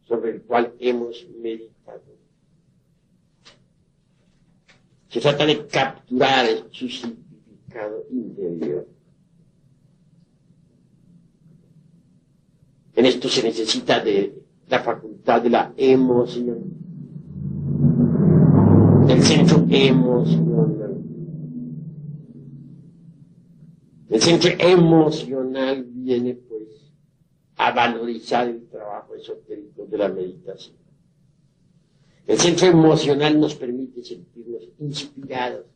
A: sobre el cual hemos meditado. Se trata de capturar su significado interior. En esto se necesita de la facultad de la emoción, del centro emocional. El centro emocional viene, pues, a valorizar el trabajo esotérico de la meditación. El centro emocional nos permite sentirnos inspirados.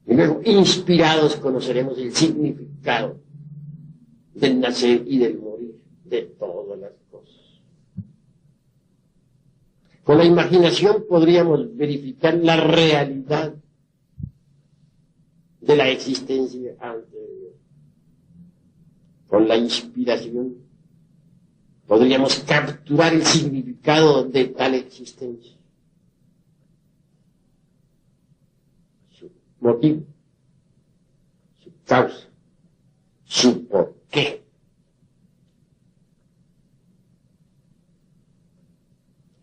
A: Y luego, inspirados, conoceremos el significado del nacer y del morir de todas las cosas. Con la imaginación podríamos verificar la realidad de la existencia anterior. Con la inspiración podríamos capturar el significado de tal existencia, su motivo, su causa, su porqué.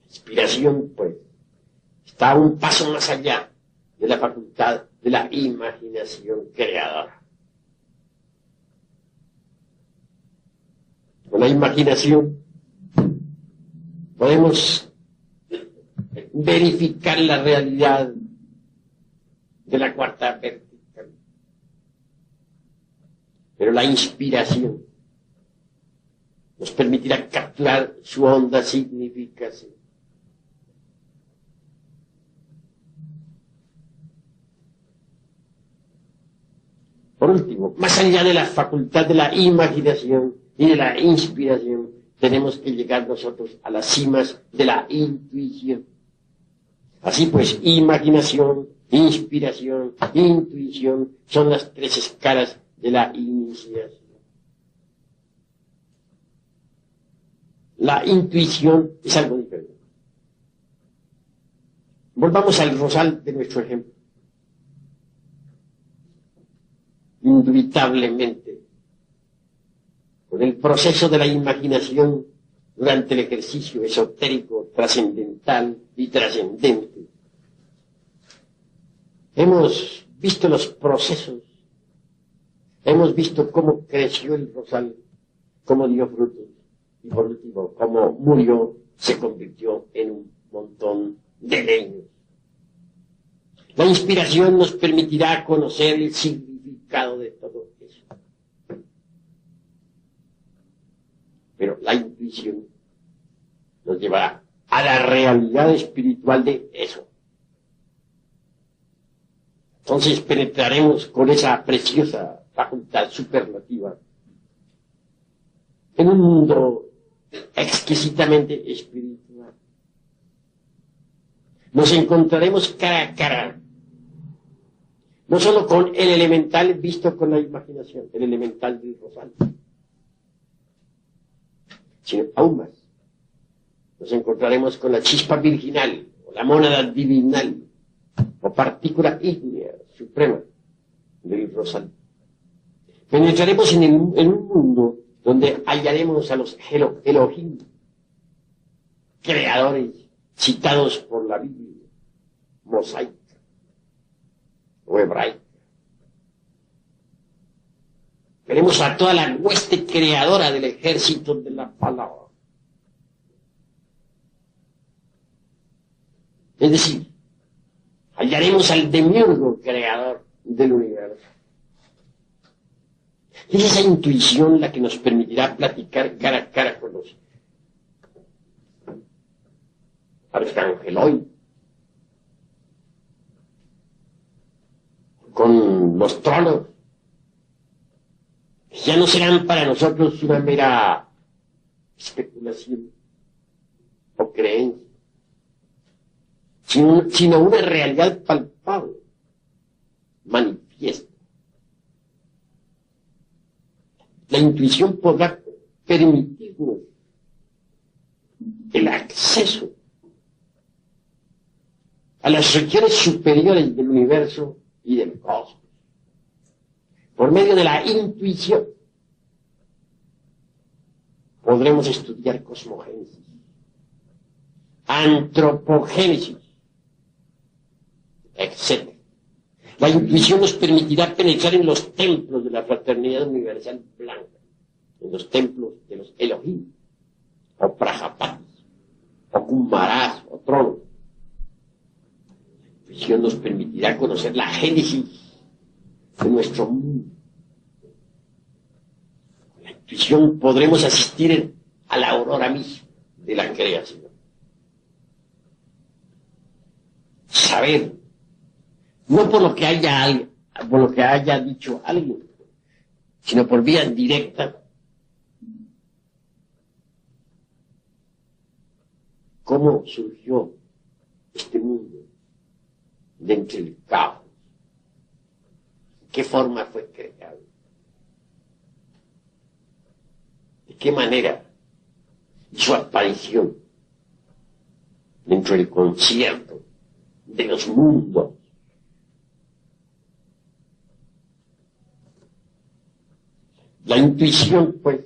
A: La inspiración, pues, está un paso más allá de la facultad de la imaginación creadora. Con la imaginación podemos verificar la realidad de la cuarta vertical. Pero la inspiración nos permitirá capturar su honda significación. Por último, más allá de la facultad de la imaginación y de la inspiración, tenemos que llegar nosotros a las cimas de la intuición. Así pues, imaginación, inspiración, intuición son las tres escalas de la iniciación. La intuición es algo diferente. Volvamos al rosal de nuestro ejemplo. Indubitablemente, con el proceso de la imaginación durante el ejercicio esotérico, trascendental y trascendente, hemos visto los procesos, hemos visto cómo creció el rosal, cómo dio frutos, y por último, cómo murió, se convirtió en un montón de leños. La inspiración nos permitirá conocer el significado de todo eso. Pero la intuición nos llevará a la realidad espiritual de eso. Entonces penetraremos con esa preciosa facultad superlativa en un mundo exquisitamente espiritual. Nos encontraremos cara a cara, no solo con el elemental visto con la imaginación, el elemental del rosal, sino aún más. Nos encontraremos con la chispa virginal, o la mónada divinal, o partícula ígnea suprema del rosal. Penetraremos en un mundo donde hallaremos a los Elohim, creadores citados por la Biblia, mosaica o hebraica. Veremos a toda la hueste creadora del ejército de la palabra. Es decir, hallaremos al demiurgo creador del universo. Es esa intuición la que nos permitirá platicar cara a cara con los arcangeloides, con los tronos, que ya no serán para nosotros una mera especulación o creencia, sino una realidad palpable, manifiesta. La intuición podrá permitirnos el acceso a las regiones superiores del universo y del cosmos. Por medio de la intuición podremos estudiar cosmogénesis, antropogénesis, etc. La intuición nos permitirá penetrar en los templos de la fraternidad universal blanca, en los templos de los Elohim, o Prajapatis, o Kumarás, o tronos. La intuición nos permitirá conocer la génesis de nuestro mundo. Con la intuición podremos asistir a la aurora misma de la creación. Saber, no por lo que haya dicho alguien, sino por vía directa, cómo surgió este mundo de entre el caos, qué forma fue creado, de qué manera su aparición dentro del concierto de los mundos. La intuición, pues,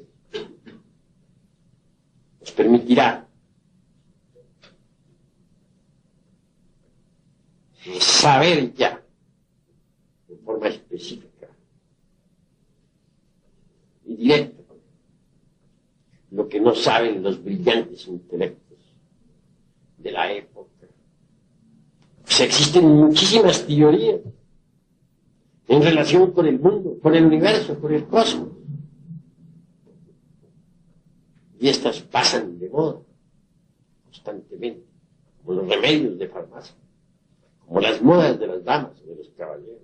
A: nos permitirá saber ya, de forma específica y directa, lo que no saben los brillantes intelectos de la época. Pues existen muchísimas teorías en relación con el mundo, con el universo, con el cosmos. Y estas pasan de moda constantemente, como los remedios de farmacia, como las modas de las damas o de los caballeros.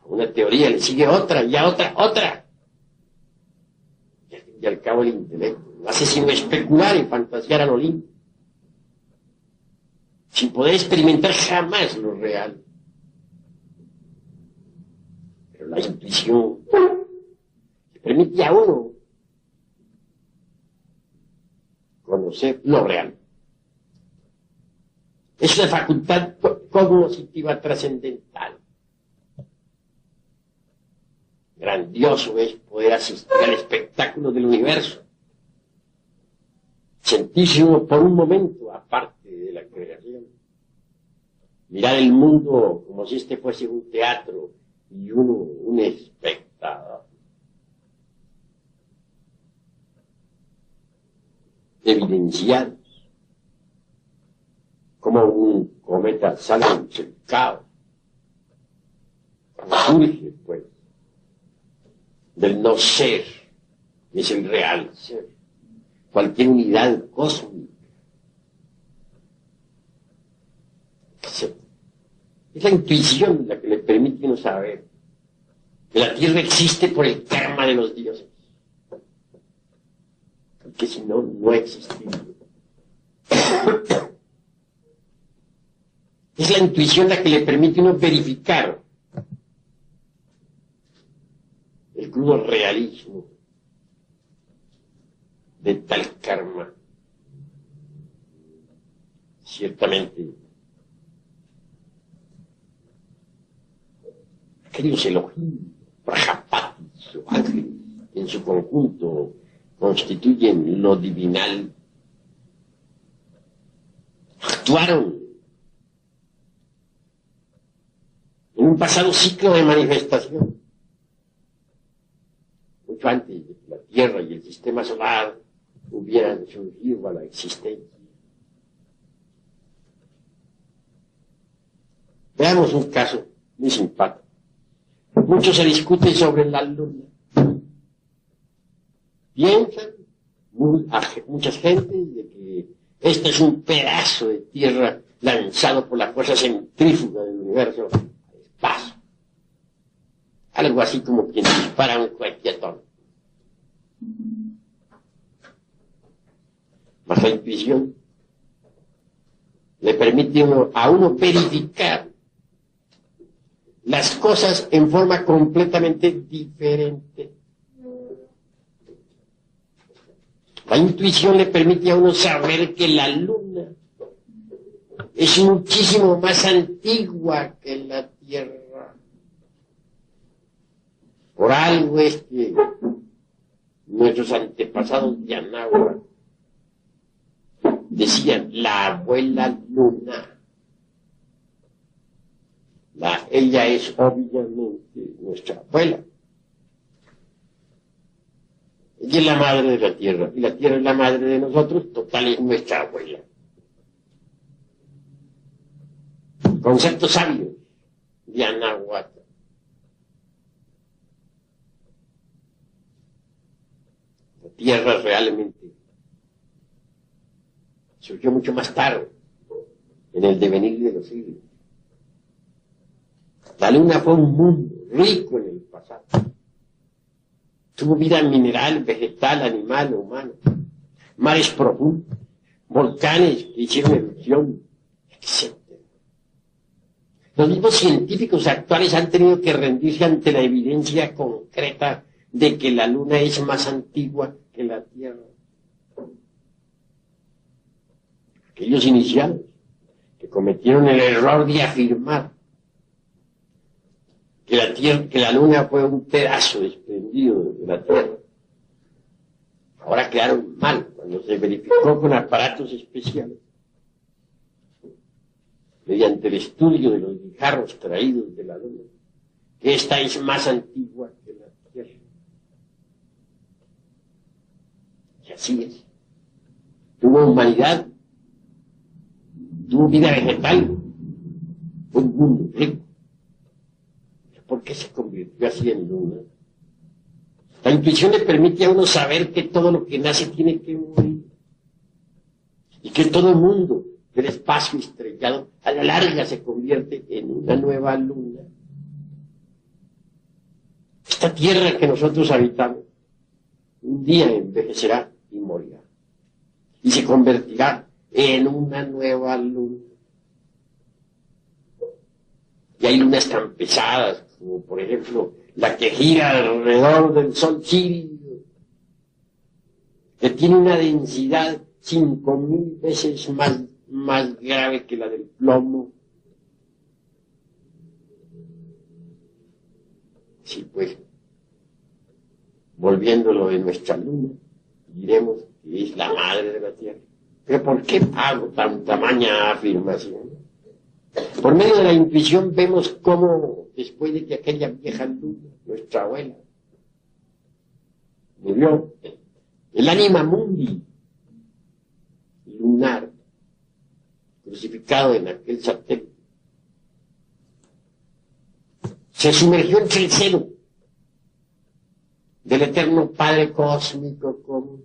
A: A una teoría le sigue otra, y a otra. Y al cabo el intelecto no hace sino especular y fantasear a lo lindo, sin poder experimentar jamás lo real. Pero la intuición permite a uno conocer lo real. Es una facultad cognitiva trascendental. Grandioso es poder asistir al espectáculo del universo, sentirse uno por un momento aparte de la creación, mirar el mundo como si este fuese un teatro y uno un espectador. Evidenciados como un cometa sale del caos, surge pues del no ser, es el real ser, cualquier unidad cósmica, etc. Es la intuición la que le permite uno saber que la Tierra existe por el karma de los dioses, porque si no, no existiría. Es la intuición la que le permite uno verificar el crudo realismo karma. Ciertamente, aquellos Elohim, Prajapatis o ángeles, en su conjunto constituyen lo divinal, actuaron en un pasado ciclo de manifestación, mucho antes de que la Tierra y el sistema solar hubieran surgido a la existencia. Veamos un caso muy simpático. Mucho se discute sobre la luna. Piensan muchas gentes de que este es un pedazo de tierra lanzado por la fuerza centrífuga del universo al espacio. Algo así como quien dispara un cohete atómico. Mas la intuición le permite a uno verificar las cosas en forma completamente diferente. La intuición le permite a uno saber que la luna es muchísimo más antigua que la Tierra. Por algo es que nuestros antepasados de Anáhuac decían la abuela luna. Ella es obviamente nuestra abuela. Ella es la madre de la tierra, y la tierra es la madre de nosotros, total es nuestra abuela. Conceptos sabios de Anáhuac. La tierra realmente surgió mucho más tarde, en el devenir de los siglos. La luna fue un mundo rico en el pasado. Tuvo vida mineral, vegetal, animal, humana. Mares profundos, volcanes que hicieron erupción, etc. Los mismos científicos actuales han tenido que rendirse ante la evidencia concreta de que la luna es más antigua que la Tierra. Aquellos iniciados que cometieron el error de afirmar que la luna fue un pedazo desprendido de la Tierra, ahora quedaron mal cuando se verificó con aparatos especiales, mediante el estudio de los guijarros traídos de la luna, que esta es más antigua que la Tierra. Y así es. Tuvo humanidad, tuvo vida vegetal, fue un mundo rico. ¿Por qué se convirtió así en luna? La intuición le permite a uno saber que todo lo que nace tiene que morir. Y que todo el mundo del espacio estrellado a la larga se convierte en una nueva luna. Esta tierra que nosotros habitamos un día envejecerá y morirá. Y se convertirá en una nueva luna. Y hay lunas tan pesadas, como por ejemplo la que gira alrededor del Sol Sirio, que tiene una densidad 5.000 veces más grave que la del plomo. Sí, pues, volviéndolo de nuestra luna, diremos que es la madre de la Tierra. Pero ¿por qué hago tan tamaña afirmación? Por medio de la intuición vemos cómo, después de que aquella vieja luna, nuestra abuela, murió, el ánima mundi lunar, crucificado en aquel satélite, se sumergió entre el seno del eterno Padre cósmico como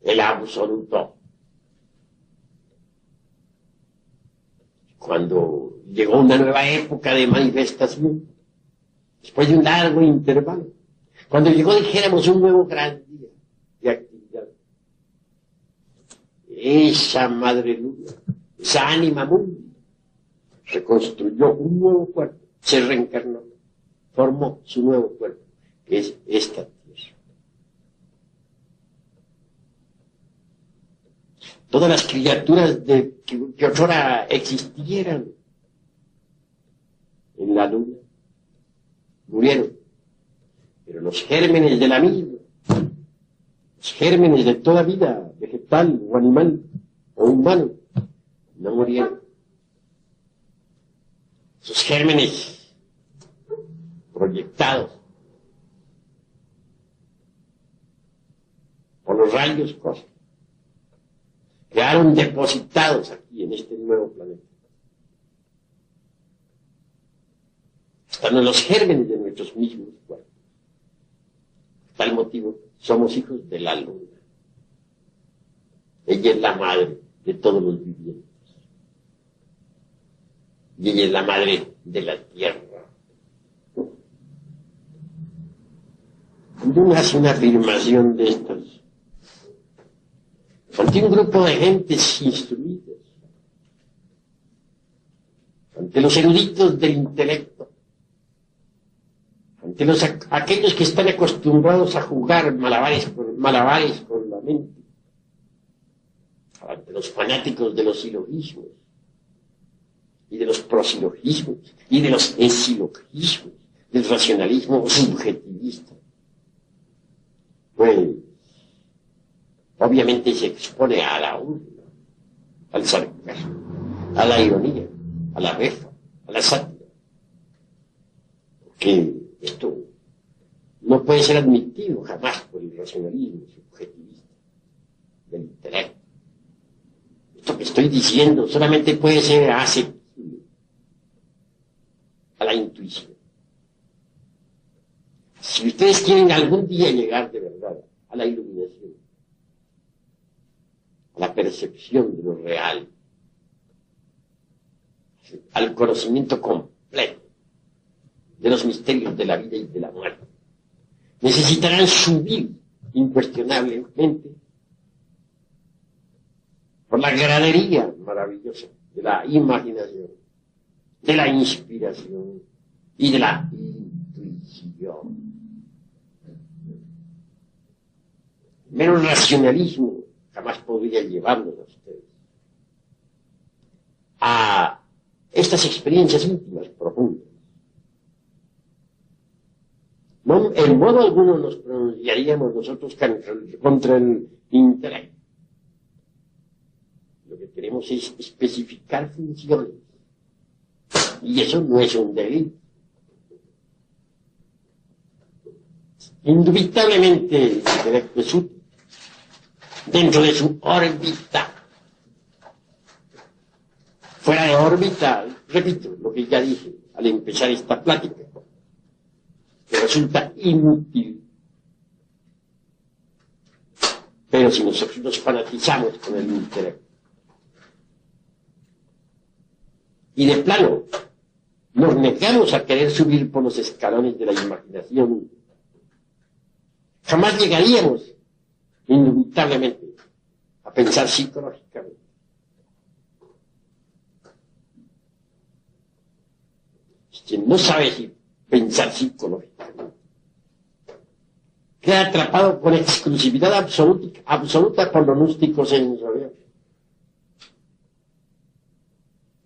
A: el absoluto. Cuando llegó una nueva época de manifestación, después de un largo intervalo, cuando llegó, dijéramos, un nuevo gran día de actividad, esa madre luna, esa ánima mundi, reconstruyó un nuevo cuerpo, se reencarnó, formó su nuevo cuerpo, que es esta tierra. Todas las criaturas que otrora existieran en la luna murieron. Pero los gérmenes de la misma, los gérmenes de toda vida, vegetal o animal o humano, no murieron. Esos gérmenes proyectados por los rayos cósmicos quedaron depositados aquí en este nuevo planeta. Están en los gérmenes de nuestros mismos cuerpos. Por tal motivo, somos hijos de la luna. Ella es la madre de todos los vivientes. Y ella es la madre de la tierra. Cuando uno hace una afirmación de estas, ante un grupo de gentes instruidas, ante los eruditos del intelecto, ante aquellos que están acostumbrados a jugar malabares con la mente, ante los fanáticos de los silogismos, y de los prosilogismos, y de los esilogismos, del racionalismo subjetivista, pues obviamente se expone a la burla, al sarcasmo, a la ironía, a la befa, a la sátira. Porque esto no puede ser admitido jamás por el racionalismo subjetivista del intelecto. Esto que estoy diciendo solamente puede ser aceptable a la intuición. Si ustedes quieren algún día llegar de verdad a la iluminación, a la percepción de lo real, al conocimiento completo de los misterios de la vida y de la muerte, necesitarán subir incuestionablemente por la gradería maravillosa de la imaginación, de la inspiración y de la intuición. Menos racionalismo jamás podría llevarnos a ustedes a estas experiencias íntimas profundas. No, en modo alguno nos pronunciaríamos nosotros contra el intelecto. Lo que queremos es especificar funciones. Y eso no es un delito. Indubitablemente el intelecto es útil dentro de su órbita. Fuera de órbita, repito lo que ya dije al empezar esta plática, que resulta inútil. Pero si nosotros nos fanatizamos con el intelecto y de plano nos negamos a querer subir por los escalones de la imaginación, jamás llegaríamos indubitablemente a pensar psicológicamente. Quien no sabe si pensar psicológicamente queda atrapado con exclusividad absoluta por lo gnóstico sensorial.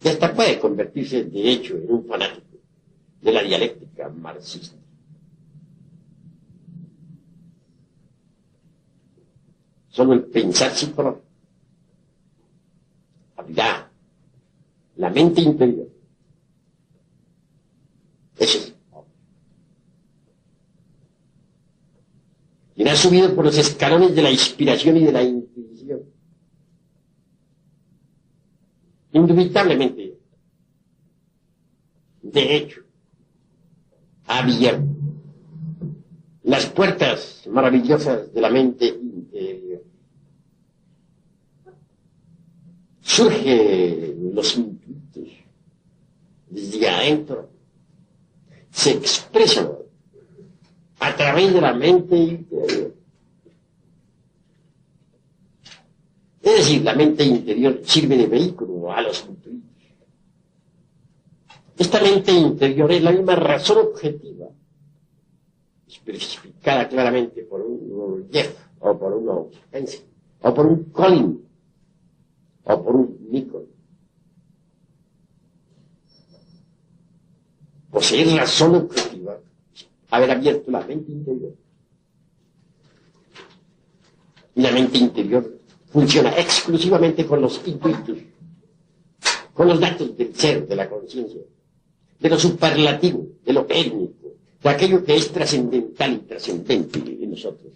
A: Y hasta puede convertirse de hecho en un fanático de la dialéctica marxista. Solo el pensar psicológico abrirá la mente interior. Eso es. Quien ha subido por los escalones de la inspiración y de la intuición, indubitablemente, de hecho, ha abierto las puertas maravillosas de la mente interior. Surgen los intuitos desde adentro, se expresan a través de la mente interior. Es decir, la mente interior sirve de vehículo a los intuitos. Esta mente interior es la misma razón objetiva, especificada claramente por un Jeff, o por un Spencer, o por un Colin, o por un Nikon. Poseer razón objetiva, haber abierto la mente interior. Y la mente interior funciona exclusivamente con los intuitos, con los datos del ser, de la conciencia, de lo superlativo, de lo étnico, de aquello que es trascendental y trascendente en nosotros,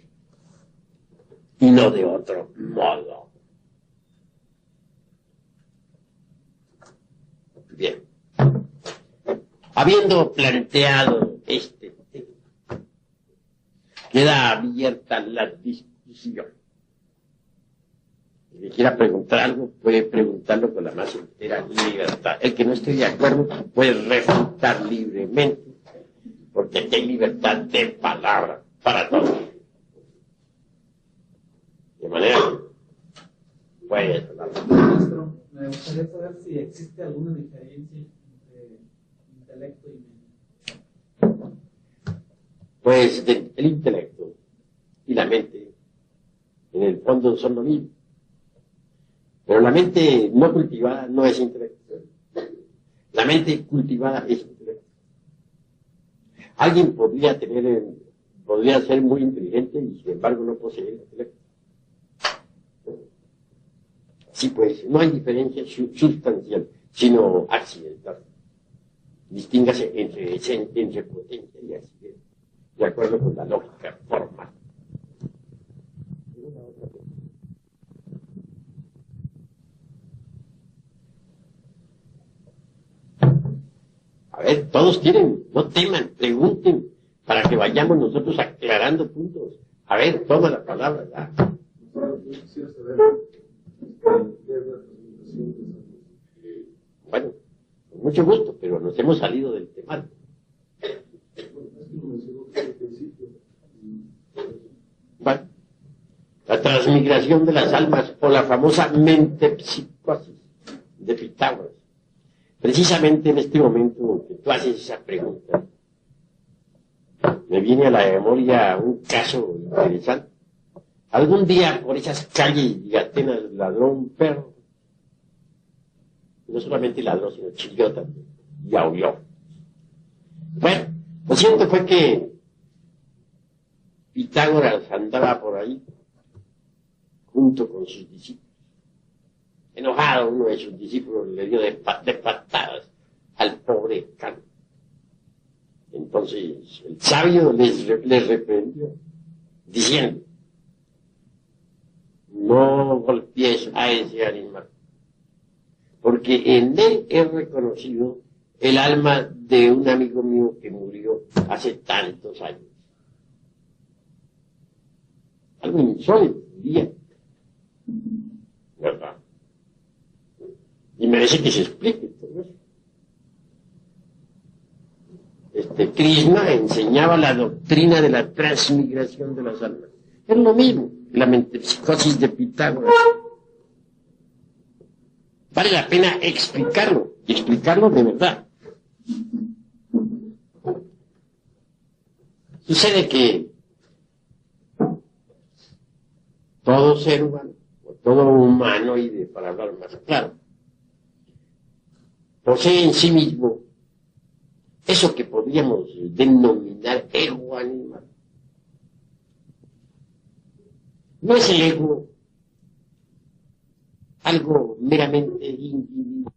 A: y no de otro modo. Bien. Habiendo planteado este tema, queda abierta la discusión. El que quiera preguntar algo puede preguntarlo con la más entera libertad. El que no esté de acuerdo puede refutar libremente, porque aquí hay libertad de palabra para todos. De manera que puede hablar.
B: Maestro, me gustaría saber si existe alguna diferencia entre intelecto y mente.
A: Pues el intelecto y la mente, en el fondo, son lo mismo. Pero la mente no cultivada no es intelecto. La mente cultivada es intelecto. Alguien podría ser muy inteligente y sin embargo no poseer intelecto. Sí, pues, no hay diferencia sustancial, sino accidental. Distíngase entre potencia y accidente, de acuerdo con la lógica formal. A ver, todos quieren, no teman, pregunten, para que vayamos nosotros aclarando puntos. A ver, toma la palabra ya.
C: Quisiera saber qué es la transmutación de salud.
A: Bueno, con mucho gusto, pero nos hemos salido del tema. Bueno, la transmigración de las almas o la famosa mentepsicosis de Pitágoras. Precisamente en este momento que tú haces esa pregunta, me viene a la memoria un caso interesante. Algún día por esas calles de Atenas ladró un perro. No solamente ladró, sino chilló también. Y aulló. Bueno, lo cierto fue que Pitágoras andaba por ahí junto con sus discípulos. Enojado, uno de sus discípulos le dio de patadas al pobre can. Entonces el sabio les reprendió, diciendo: no golpees a ese animal, porque en él he reconocido el alma de un amigo mío que murió hace tantos años. Algo insólito, día, ¿verdad? Y merece que se explique todo eso. Krishna enseñaba la doctrina de la transmigración de las almas. Es lo mismo, la metempsicosis de Pitágoras. Vale la pena explicarlo, y explicarlo de verdad. Sucede que todo ser humano, o todo humanoide, para hablar más claro, posee en sí mismo eso que podríamos denominar ego animal. No es el ego algo meramente individual,